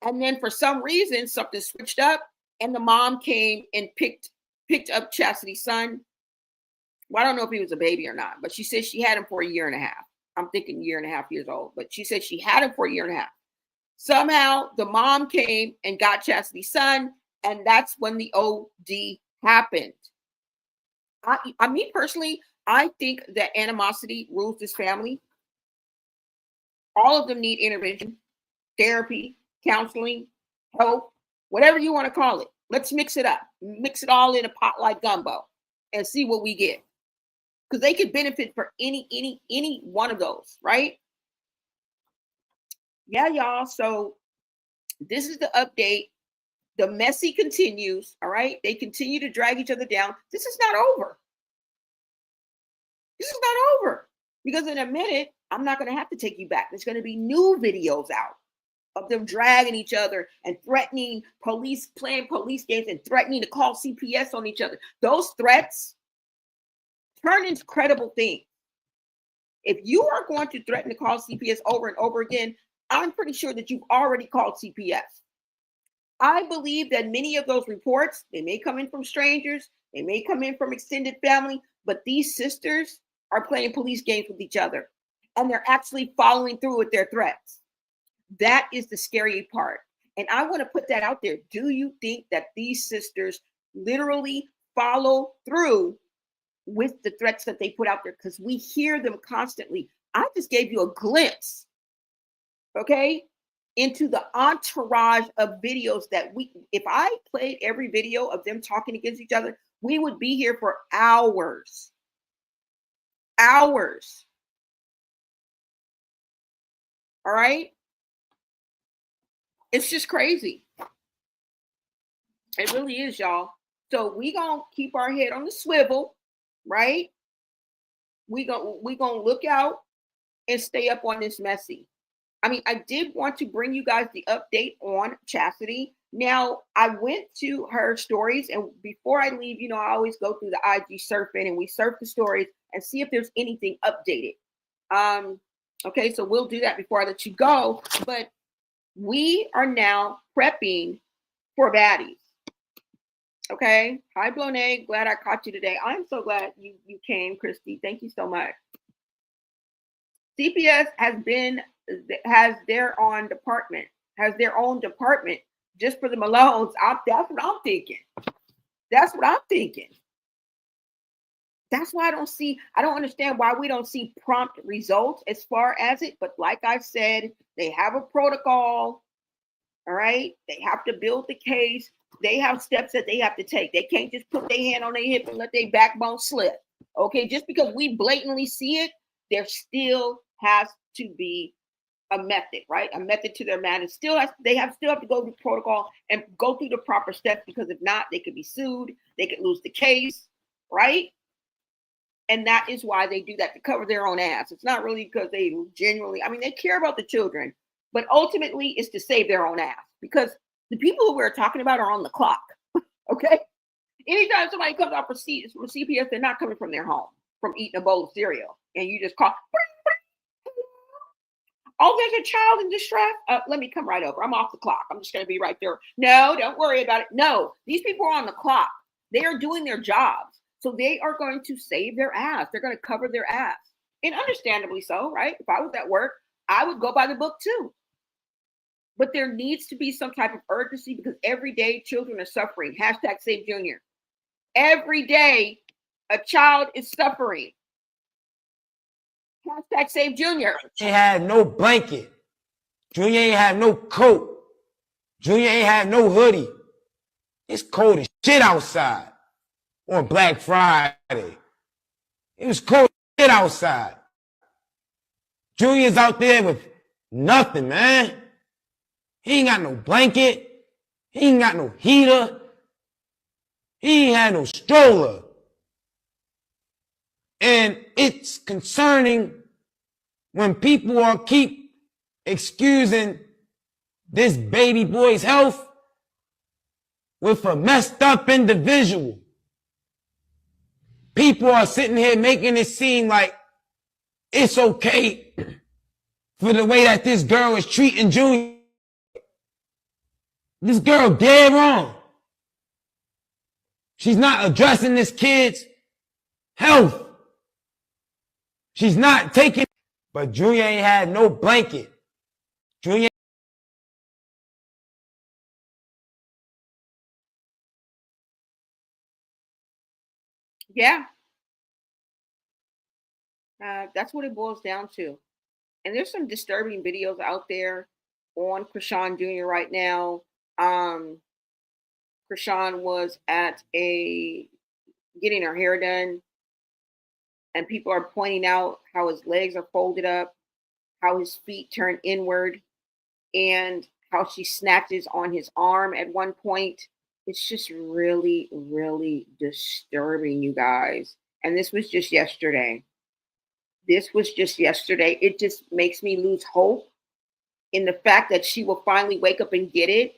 And then for some reason, something switched up and the mom came and picked up Chastity's son. Well, I don't know if he was a baby or not, but she said she had him for a year and a half. I'm thinking year and a half years old, but she said she had him for a year and a half. Somehow the mom came and got Chastity's son, and that's when the OD happened. I mean, personally, I think that animosity rules this family. All of them need intervention, therapy, counseling, help, whatever you want to call it. Let's mix it up. Mix it all in a pot like gumbo and see what we get. Because they could benefit for any one of those, right? Yeah, y'all. So this is the update. The messy continues, all right? They continue to drag each other down. This is not over. This is not over. Because in a minute, I'm not going to have to take you back. There's going to be new videos out of them dragging each other and threatening police, playing police games and threatening to call CPS on each other. Those threats turn into credible things. If you are going to threaten to call CPS over and over again, I'm pretty sure that you've already called CPS. I believe that many of those reports, they may come in from strangers, they may come in from extended family, but these sisters are playing police games with each other and they're actually following through with their threats. That is the scary part. And I want to put that out there. Do you think that these sisters literally follow through with the threats that they put out there, because we hear them constantly. I just gave you a glimpse, okay, into the entourage of videos that if I played every video of them talking against each other, we would be here for hours. Hours. All right? It's just crazy. It really is, y'all. So we gonna keep our head on the swivel, right? We gonna look out and stay up on this messy. I mean, I did want to bring you guys the update on Chasity. Now, I went to her stories, and before I leave, I always go through the IG surfing, and we surf the stories and see if there's anything updated. Okay, so we'll do that before I let you go. But we are now prepping for baddies. Okay. Hi, Blone. Glad I caught you today. I'm so glad you came, Christy. Thank you so much. CPS has their own department just for the Malones. That's what I'm thinking. That's why I don't understand why we don't see prompt results as far as it. But like I said, they have a protocol. All right. They have to build the case. They have steps that they have to take. They can't just put their hand on their hip and let their backbone slip. Okay. Just because we blatantly see it, there still has to be a method, right? A method to their madness. They still have to go through protocol and go through the proper steps, because if not, they could be sued. They could lose the case, right? And that is why they do that, to cover their own ass. It's not really because they genuinely, they care about the children, but ultimately it's to save their own ass, because the people who we're talking about are on the clock. Okay. Anytime somebody comes out for CPS, they're not coming from their home, from eating a bowl of cereal, and you just call, oh, there's a child in distress. Let me come right over. I'm off the clock. I'm just going to be right there. No, don't worry about it. No, these people are on the clock. They are doing their jobs. So they are going to save their ass. They're going to cover their ass. And understandably so, right? If I was at work, I would go by the book too. But there needs to be some type of urgency, because every day children are suffering. Hashtag Save Junior. Every day a child is suffering. Hashtag Save Junior. He had no blanket. Junior ain't have no coat. Junior ain't have no hoodie. It's cold as shit outside on Black Friday. It was cold as shit outside. Junior's out there with nothing, man. He ain't got no blanket. He ain't got no heater. He ain't had no stroller. And it's concerning when people are keep excusing this baby boy's health with a messed up individual. People are sitting here making it seem like it's okay for the way that this girl is treating Junior. This girl dead wrong. She's not addressing this kid's health. She's not taking, but Junior ain't had no blanket. Junior. Yeah. That's what it boils down to. And there's some disturbing videos out there on Chrisean Jr. right now. Chrisean was at getting her hair done, and people are pointing out how his legs are folded up, how his feet turn inward, and how she snatches on his arm at one point. It's just really, really disturbing, you guys. And this was just yesterday. It just makes me lose hope in the fact that she will finally wake up and get it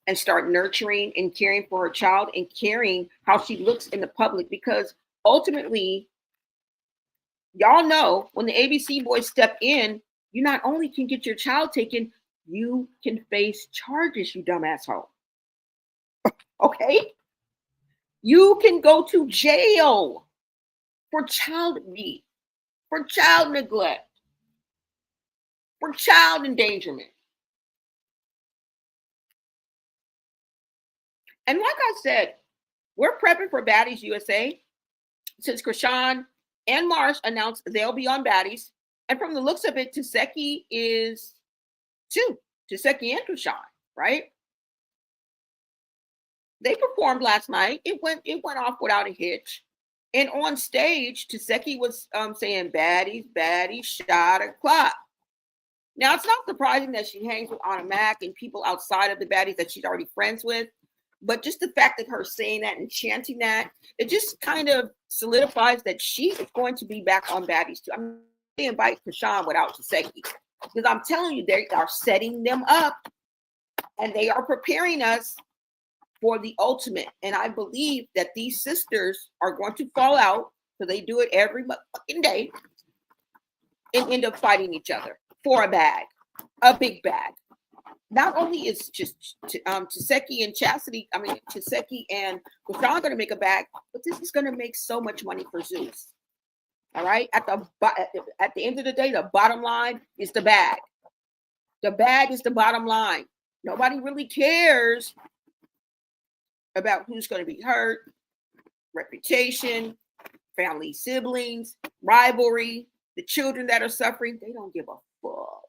and start nurturing and caring for her child and caring how she looks in the public. Because ultimately, y'all know when the ABC boys step in, you not only can get your child taken, you can face charges, you dumb asshole. Okay? You can go to jail for child abuse, for child neglect, for child endangerment. And like I said, We're prepping for Baddies USA since Chrisean and Marsh announced they'll be on Baddies. And from the looks of it, Chasty is too. Chasty and Chrisean, right? They performed last night. It went off without a hitch. And on stage, Chasty was saying baddies, baddies, shot o'clock. Now, it's not surprising that she hangs with Anna Mac and people outside of the baddies that she's already friends with. But just the fact that her saying that and chanting that, it just kind of solidifies that she is going to be back on baddies too. I'm going to invite Chrisean without Chasty. Because I'm telling you, they are setting them up and they are preparing us for the ultimate. And I believe that these sisters are going to fall out, so they do it every fucking day, and end up fighting each other for a bag, a big bag. Not only is just Chasty and Chasity, Chasty and Chrisean going to make a bag, but this is going to make so much money for Zeus. All right. At the end of the day, the bottom line is the bag. The bag is the bottom line. Nobody really cares about who's going to be hurt, reputation, family, siblings, rivalry, the children that are suffering. They don't give a fuck. All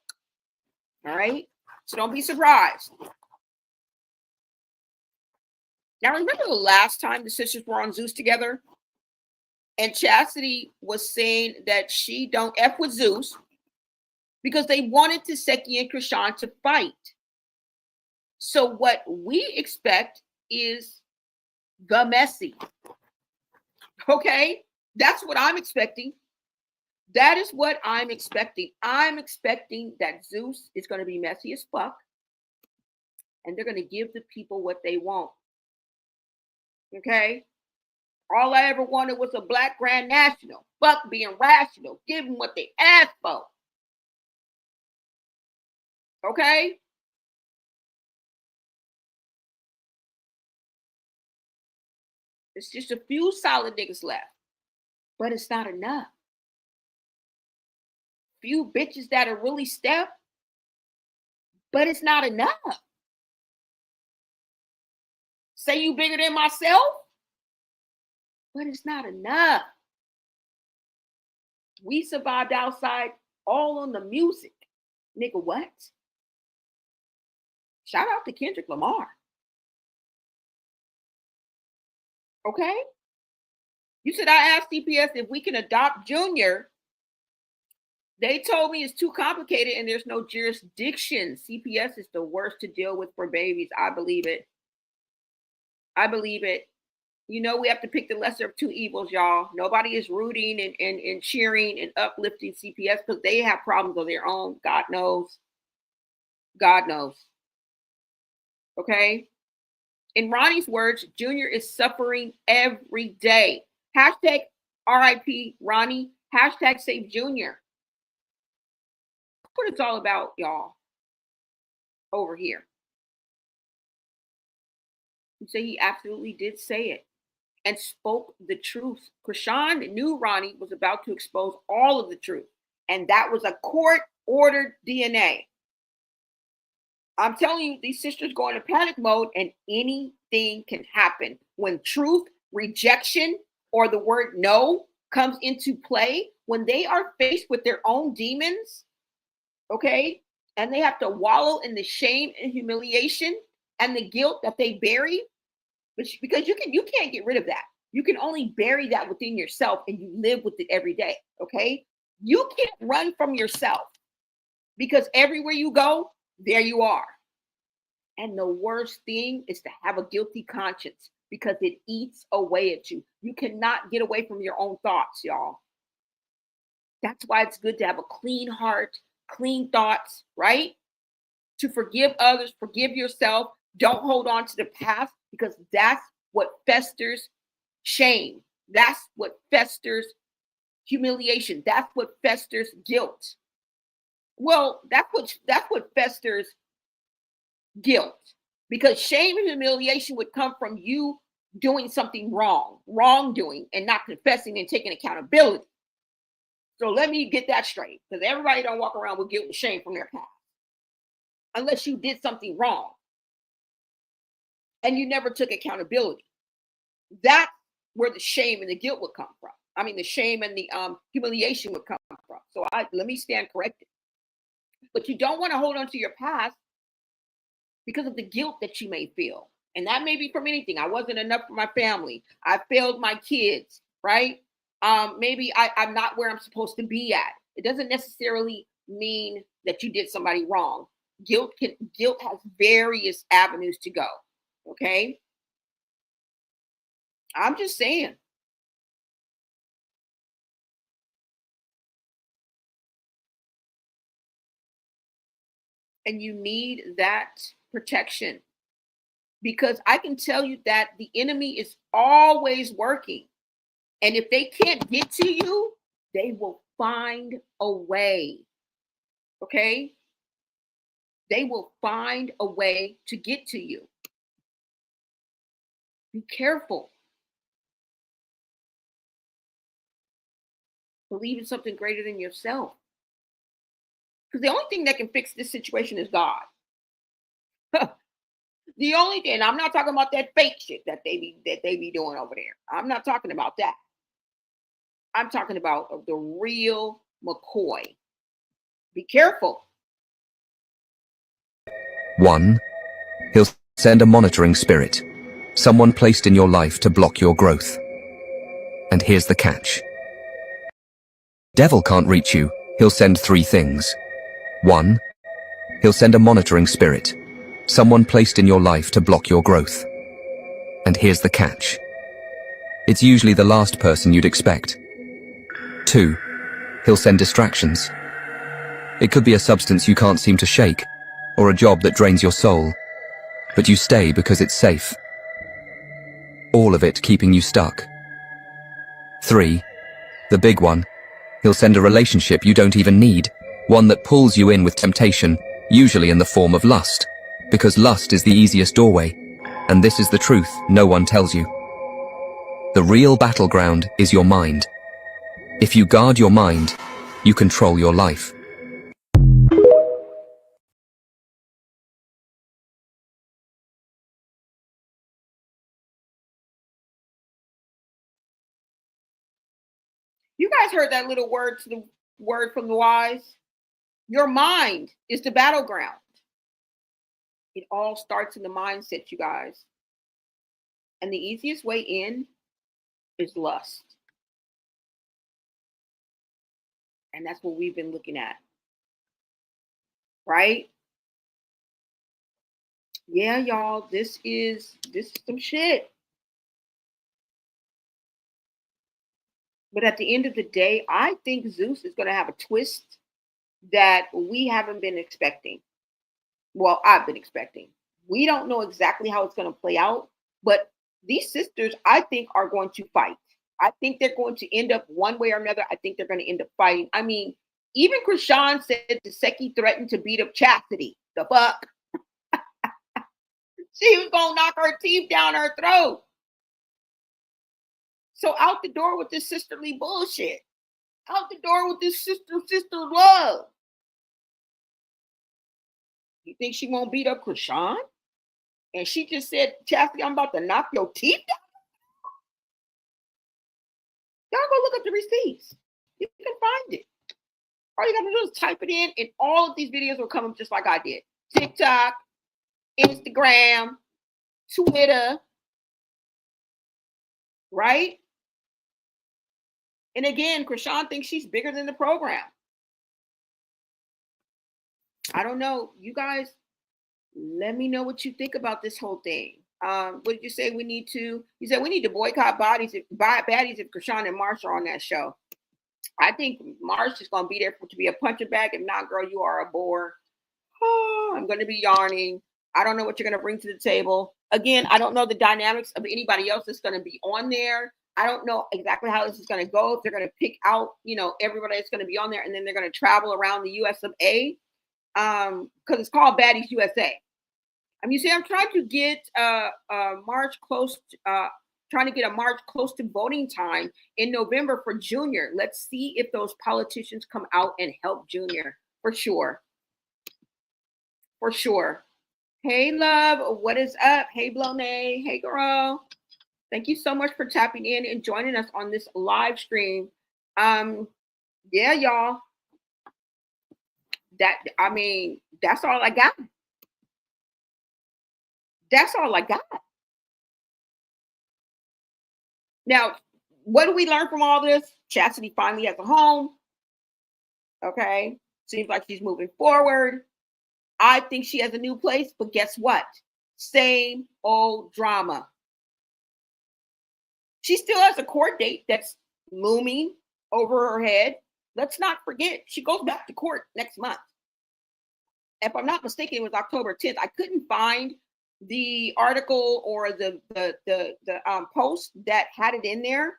right. So don't be surprised. Now, remember the last time the sisters were on Zeus together? And Chasity was saying that she don't F with Zeus because they wanted Chasty and Chrisean to fight. So what we expect is the messy. Okay? That's what I'm expecting. That is what I'm expecting. I'm expecting that Zeus is going to be messy as fuck. And they're going to give the people what they want. Okay? All I ever wanted was a black Grand National. Fuck being rational. Give them what they asked for. Okay? It's just a few solid niggas left. But it's not enough. Few bitches that are really step. But it's not enough. Say you bigger than myself. But it's not enough. We survived outside all on the music. Nigga, what? Shout out to Kendrick Lamar. Okay? You said I asked CPS if we can adopt Junior. They told me it's too complicated and there's no jurisdiction. CPS is the worst to deal with for babies. I believe it. I believe it. You know, we have to pick the lesser of two evils, y'all. Nobody is rooting and cheering and uplifting CPS because they have problems of their own. God knows. God knows. Okay? In Ronnie's words, Junior is suffering every day. Hashtag RIP Ronnie. Hashtag save Junior. That's what it's all about, y'all. Over here. You say he absolutely did say it and spoke the truth. Chrisean knew Ronnie was about to expose all of the truth. And that was a court-ordered DNA. I'm telling you, these sisters go into panic mode and anything can happen. When truth, rejection, or the word no comes into play, when they are faced with their own demons, okay, and they have to wallow in the shame and humiliation and the guilt that they bury, because you can't get rid of that. You can only bury that within yourself and you live with it every day, okay? You can't run from yourself because everywhere you go, there you are. And the worst thing is to have a guilty conscience because it eats away at you. You cannot get away from your own thoughts, y'all. That's why it's good to have a clean heart, clean thoughts, right? To forgive others, forgive yourself. Don't hold on to the past because that's what festers shame. That's what festers humiliation. That's what festers guilt. Well, that's what festers guilt, because shame and humiliation would come from you doing something wrongdoing, and not confessing and taking accountability. So let me get that straight, because everybody don't walk around with guilt and shame from their past unless you did something wrong and you never took accountability. that's where the shame and the guilt would come from. I mean, the shame and the humiliation would come from. So let me stand corrected. But you don't want to hold on to your past because of the guilt that you may feel. And that may be from anything. I wasn't enough for my family. I failed my kids, right? Maybe I'm not where I'm supposed to be at. It doesn't necessarily mean that you did somebody wrong. Guilt has various avenues to go. Okay? I'm just saying. And you need that protection, because I can tell you that the enemy is always working. And if they can't get to you, they will find a way. Okay? They will find a way to get to you. Be careful. Believe in something greater than yourself. Because the only thing that can fix this situation is God. The only thing, and I'm not talking about that fake shit that they be doing over there. I'm not talking about that. I'm talking about the real McCoy. Be careful. 1. He'll send a monitoring spirit, someone placed in your life to block your growth. And here's the catch. Devil can't reach you, he'll send 3 things. 1. He'll send a monitoring spirit, someone placed in your life to block your growth. And here's the catch. It's usually the last person you'd expect. 2. He'll send distractions. It could be a substance you can't seem to shake, or a job that drains your soul. But you stay because it's safe. All of it keeping you stuck. 3. The big one. He'll send a relationship you don't even need, one that pulls you in with temptation, usually in the form of lust. Because lust is the easiest doorway, and this is the truth no one tells you. The real battleground is your mind. If you guard your mind, you control your life. You guys heard that little word from the wise? Your mind is the battleground. It all starts in the mindset, you guys. And the easiest way in is lust. And that's what we've been looking at. Right? Yeah, y'all, this is some shit. But at the end of the day, I think Zeus is going to have a twist that we haven't been expecting. Well, I've been expecting. We don't know exactly how it's going to play out, but these sisters, I think, are going to fight. I think they're going to end up one way or another. I think they're going to end up fighting. I mean, even Chrisean said Seki threatened to beat up Chasity. The fuck? She was going to knock her teeth down her throat. So out the door with this sisterly bullshit. Out the door with this sister love. You think she won't beat up Chrisean? And she just said, Chasty, I'm about to knock your teeth down. Y'all go look up the receipts. You can find it. All you got to do is type it in, and all of these videos will come up just like I did. TikTok, Instagram, Twitter, right? And again, Chrisean thinks she's bigger than the program. I don't know. You guys, let me know what you think about this whole thing. What did you say we need to? You said we need to boycott baddies if Chrisean and Marsh are on that show. I think Marsh is going to be there to be a punching bag. If not, girl, you are a bore. Oh, I'm going to be yarning. I don't know what you're going to bring to the table. Again, I don't know the dynamics of anybody else that's going to be on there. I don't know exactly how this is going to go. If they're going to pick out, everybody that's going to be on there, and then they're going to travel around the US of A, because it's called Baddies USA. You see, I'm trying to get a march close to voting time in November for Junior. Let's see if those politicians come out and help Junior for sure. For sure. Hey, love, what is up? Hey, Blone. Hey, girl. Thank you so much for tapping in and joining us on this live stream. Yeah, y'all. That's all I got. That's all I got. Now, what do we learn from all this? Chastity finally has a home. Okay. Seems like she's moving forward. I think she has a new place, but guess what? Same old drama. She still has a court date that's looming over her head. Let's not forget, she goes back to court next month. If I'm not mistaken, it was October 10th. I couldn't find the article or the post that had it in there.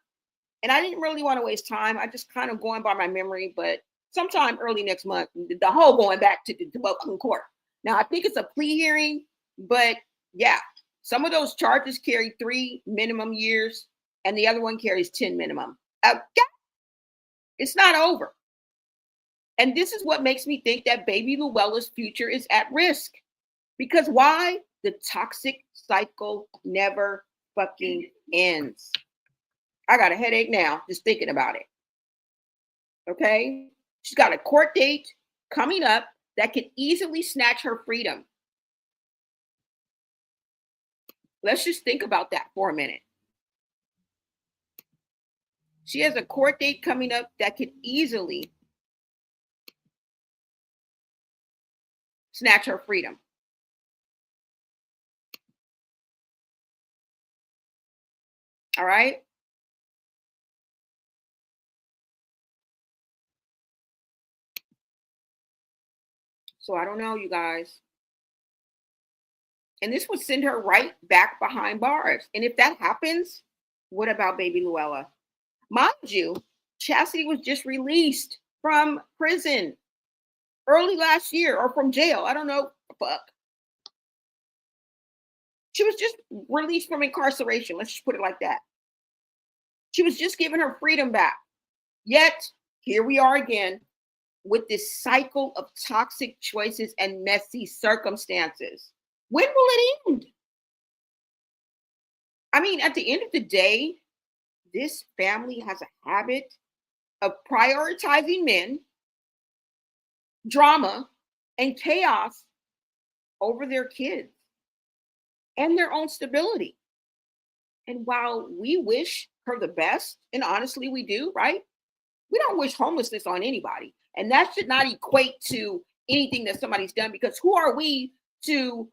And I didn't really want to waste time. I just kind of going by my memory, but sometime early next month, the whole going back to the Brooklyn court. Now, I think it's a plea hearing, but yeah, some of those charges carry 3 minimum years and the other one carries 10 minimum. It's not over. And this is what makes me think that baby Luella's future is at risk. Because why? The toxic cycle never fucking ends. I got a headache now just thinking about it. Okay? She's got a court date coming up that could easily snatch her freedom. Let's just think about that for a minute. She has a court date coming up that could easily snatch her freedom. All right? So I don't know, you guys. And this would send her right back behind bars. And if that happens, what about baby Luella? Mind you, Chasty was just released from prison early last year, or from jail. I don't know. Fuck. She was just released from incarceration. Let's just put it like that. She was just given her freedom back. Yet, here we are again with this cycle of toxic choices and messy circumstances. When will it end? I mean, at the end of the day, this family has a habit of prioritizing men, drama, and chaos over their kids and their own stability. And while we wish her the best, and honestly we do, right? We don't wish homelessness on anybody. And that should not equate to anything that somebody's done, because who are we to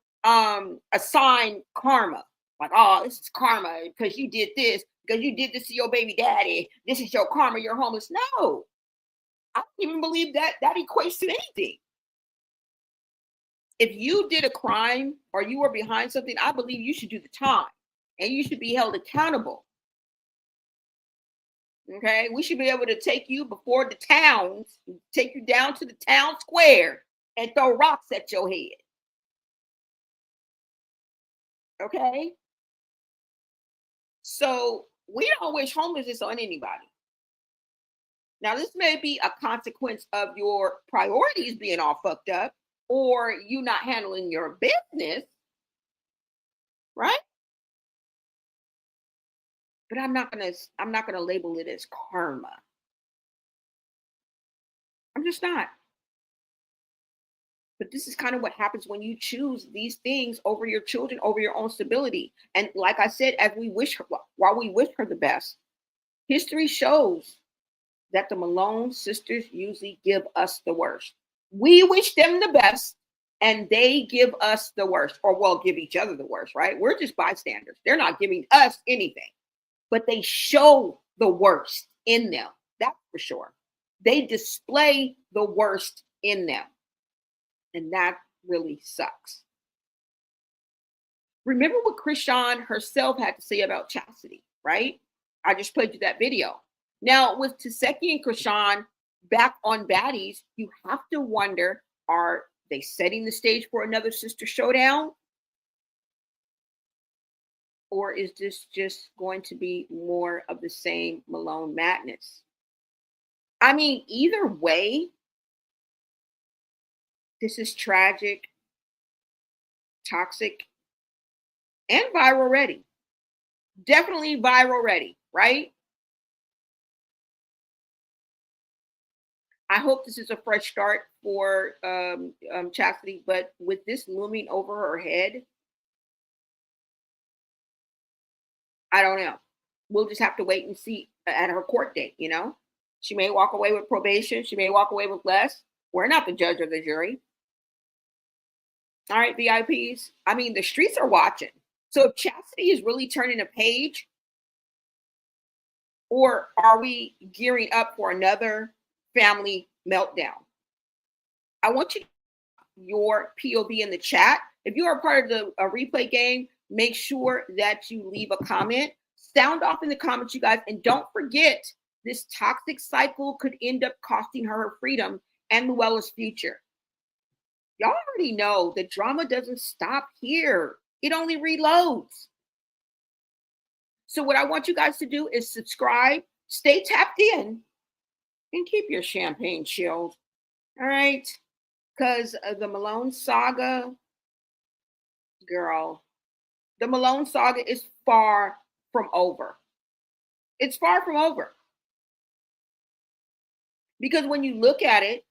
assign karma? Like, oh, this is karma because you did this, because you did this to your baby daddy. This is your karma, you're homeless. No, I don't even believe that equates to anything. If you did a crime or you were behind something, I believe you should do the time and you should be held accountable. Okay, we should be able to take you before the towns, take you down to the town square and throw rocks at your head. Okay, so we don't wish homelessness on anybody. Now, this may be a consequence of your priorities being all fucked up, or you not handling your business, right? But I'm not gonna label it as karma. I'm just not. But this is kind of what happens when you choose these things over your children, over your own stability. And like I said, as we wish her, while we wish her the best, history shows that the Malone sisters usually give us the worst. We wish them the best, and they give us the worst, or well, give each other the worst, right? We're just bystanders. They're not giving us anything, but they show the worst in them. That's for sure. They display the worst in them. And that really sucks. Remember what Chrisean herself had to say about Chasity, right? I just played you that video. Now, with Chasty and Chrisean back on baddies, you have to wonder, are they setting the stage for another sister showdown? Or is this just going to be more of the same Malone madness? I mean, either way, this is tragic, toxic, and viral ready. Definitely viral ready, right? I hope this is a fresh start for Chastity, but with this looming over her head, I don't know. We'll just have to wait and see at her court date, you know? She may walk away with probation. She may walk away with less. We're not the judge or the jury. All right, VIPs. I mean, the streets are watching. So if Chastity is really turning a page, or are we gearing up for another family meltdown? I want you to your POV in the chat. If you are part of the replay game, make sure that you leave a comment. Sound off in the comments, you guys. And don't forget, this toxic cycle could end up costing her her freedom and Luella's future. Y'all already know the drama doesn't stop here. It only reloads. So what I want you guys to do is subscribe, stay tapped in, and keep your champagne chilled. All right? Because the Malone saga, girl, the Malone saga is far from over. It's far from over. Because when you look at it,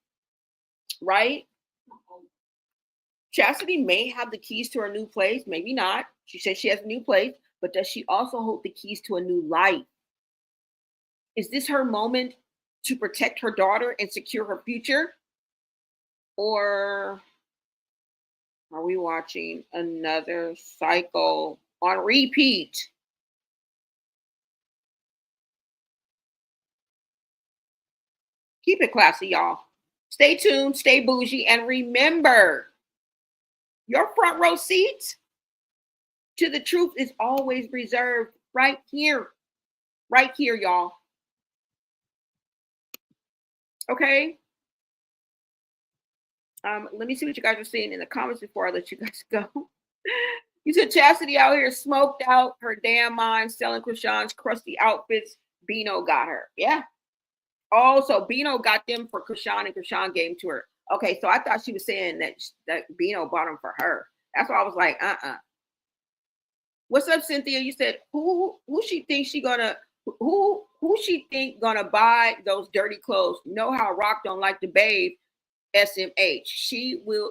right, Chastity may have the keys to her new place, maybe not. She says she has a new place, but does she also hold the keys to a new life? Is this her moment to protect her daughter and secure her future? Or are we watching another cycle on repeat? Keep it classy, y'all. Stay tuned, stay bougie, and remember, your front row seat to the truth is always reserved right here, y'all. Okay? Let me see what you guys are saying in the comments before I let you guys go. You said Chastity out here smoked out her damn mind selling Chrisean'S crusty outfits. Bino got her. Yeah. Oh, so Bino got them for Chrisean and Chrisean gave them to her. Okay, so I thought she was saying that Bino bought them for her. That's why I was like, What's up, Cynthia? You said who she thinks she gonna who she think gonna buy those dirty clothes? You know how Rock don't like to bathe. SMH.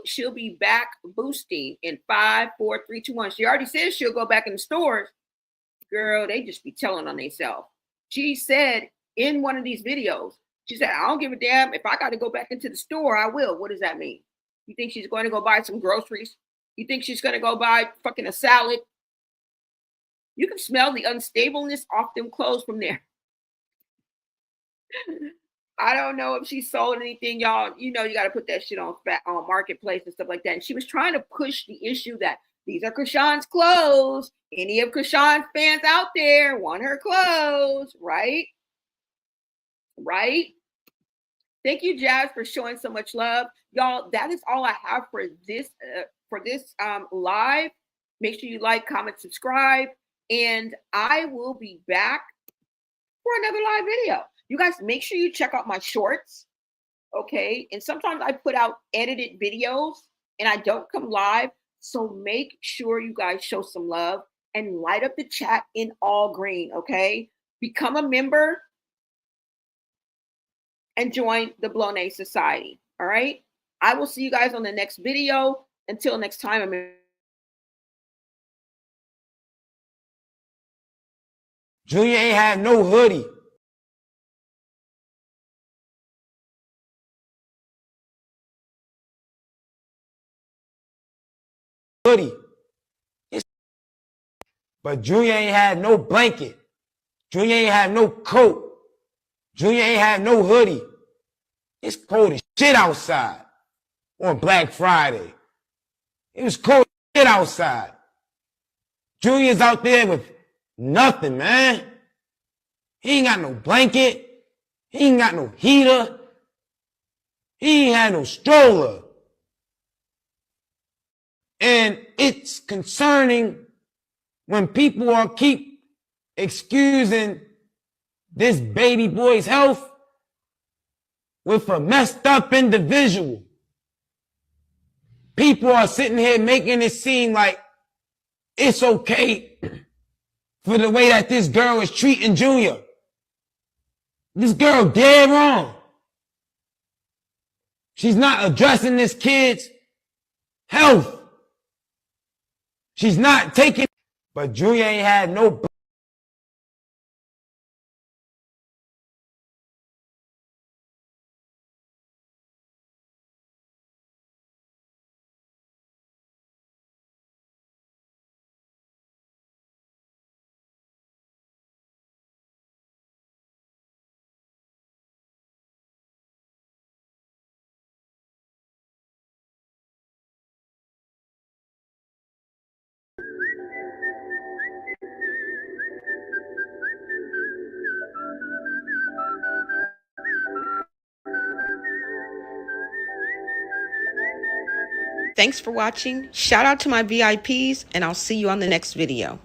She'll be back boosting in 5, 4, 3, 2, 1. She already said she'll go back in the stores. Girl, they just be telling on themselves. She said in one of these videos, she said, I don't give a damn. If I got to go back into the store, I will. What does that mean? You think she's going to go buy some groceries? You think she's going to go buy fucking a salad? You can smell the unstableness off them clothes from there. I don't know if she sold anything, y'all. You know, you got to put that shit on Marketplace and stuff like that. And she was trying to push the issue that these are Chrisean'S clothes. Any of Chrisean'S fans out there want her clothes, right? Right? Thank you, Jazz, for showing so much love. Y'all, that is all I have for this live. Make sure you like, comment, subscribe. And I will be back for another live video. You guys, make sure you check out my shorts, okay? And sometimes I put out edited videos and I don't come live. So make sure you guys show some love and light up the chat in all green, okay? Become a member and join the Blone Society, all right? I will see you guys on the next video. Until next time, Junior ain't had no hoodie. But Junior ain't had no blanket. Junior ain't had no coat. Junior ain't had no hoodie. It's cold as shit outside on Black Friday. It was cold as shit outside. Junior's out there with nothing, man. He ain't got no blanket. He ain't got no heater. He ain't had no stroller. And it's concerning when people are keep excusing this baby boy's health with a messed up individual. People are sitting here making it seem like it's okay for the way that this girl is treating Junior. This girl dead wrong. She's not addressing this kid's health. She's not taking, but Junior ain't had no. Thanks for watching. Shout out to my VIPs, and I'll see you on the next video.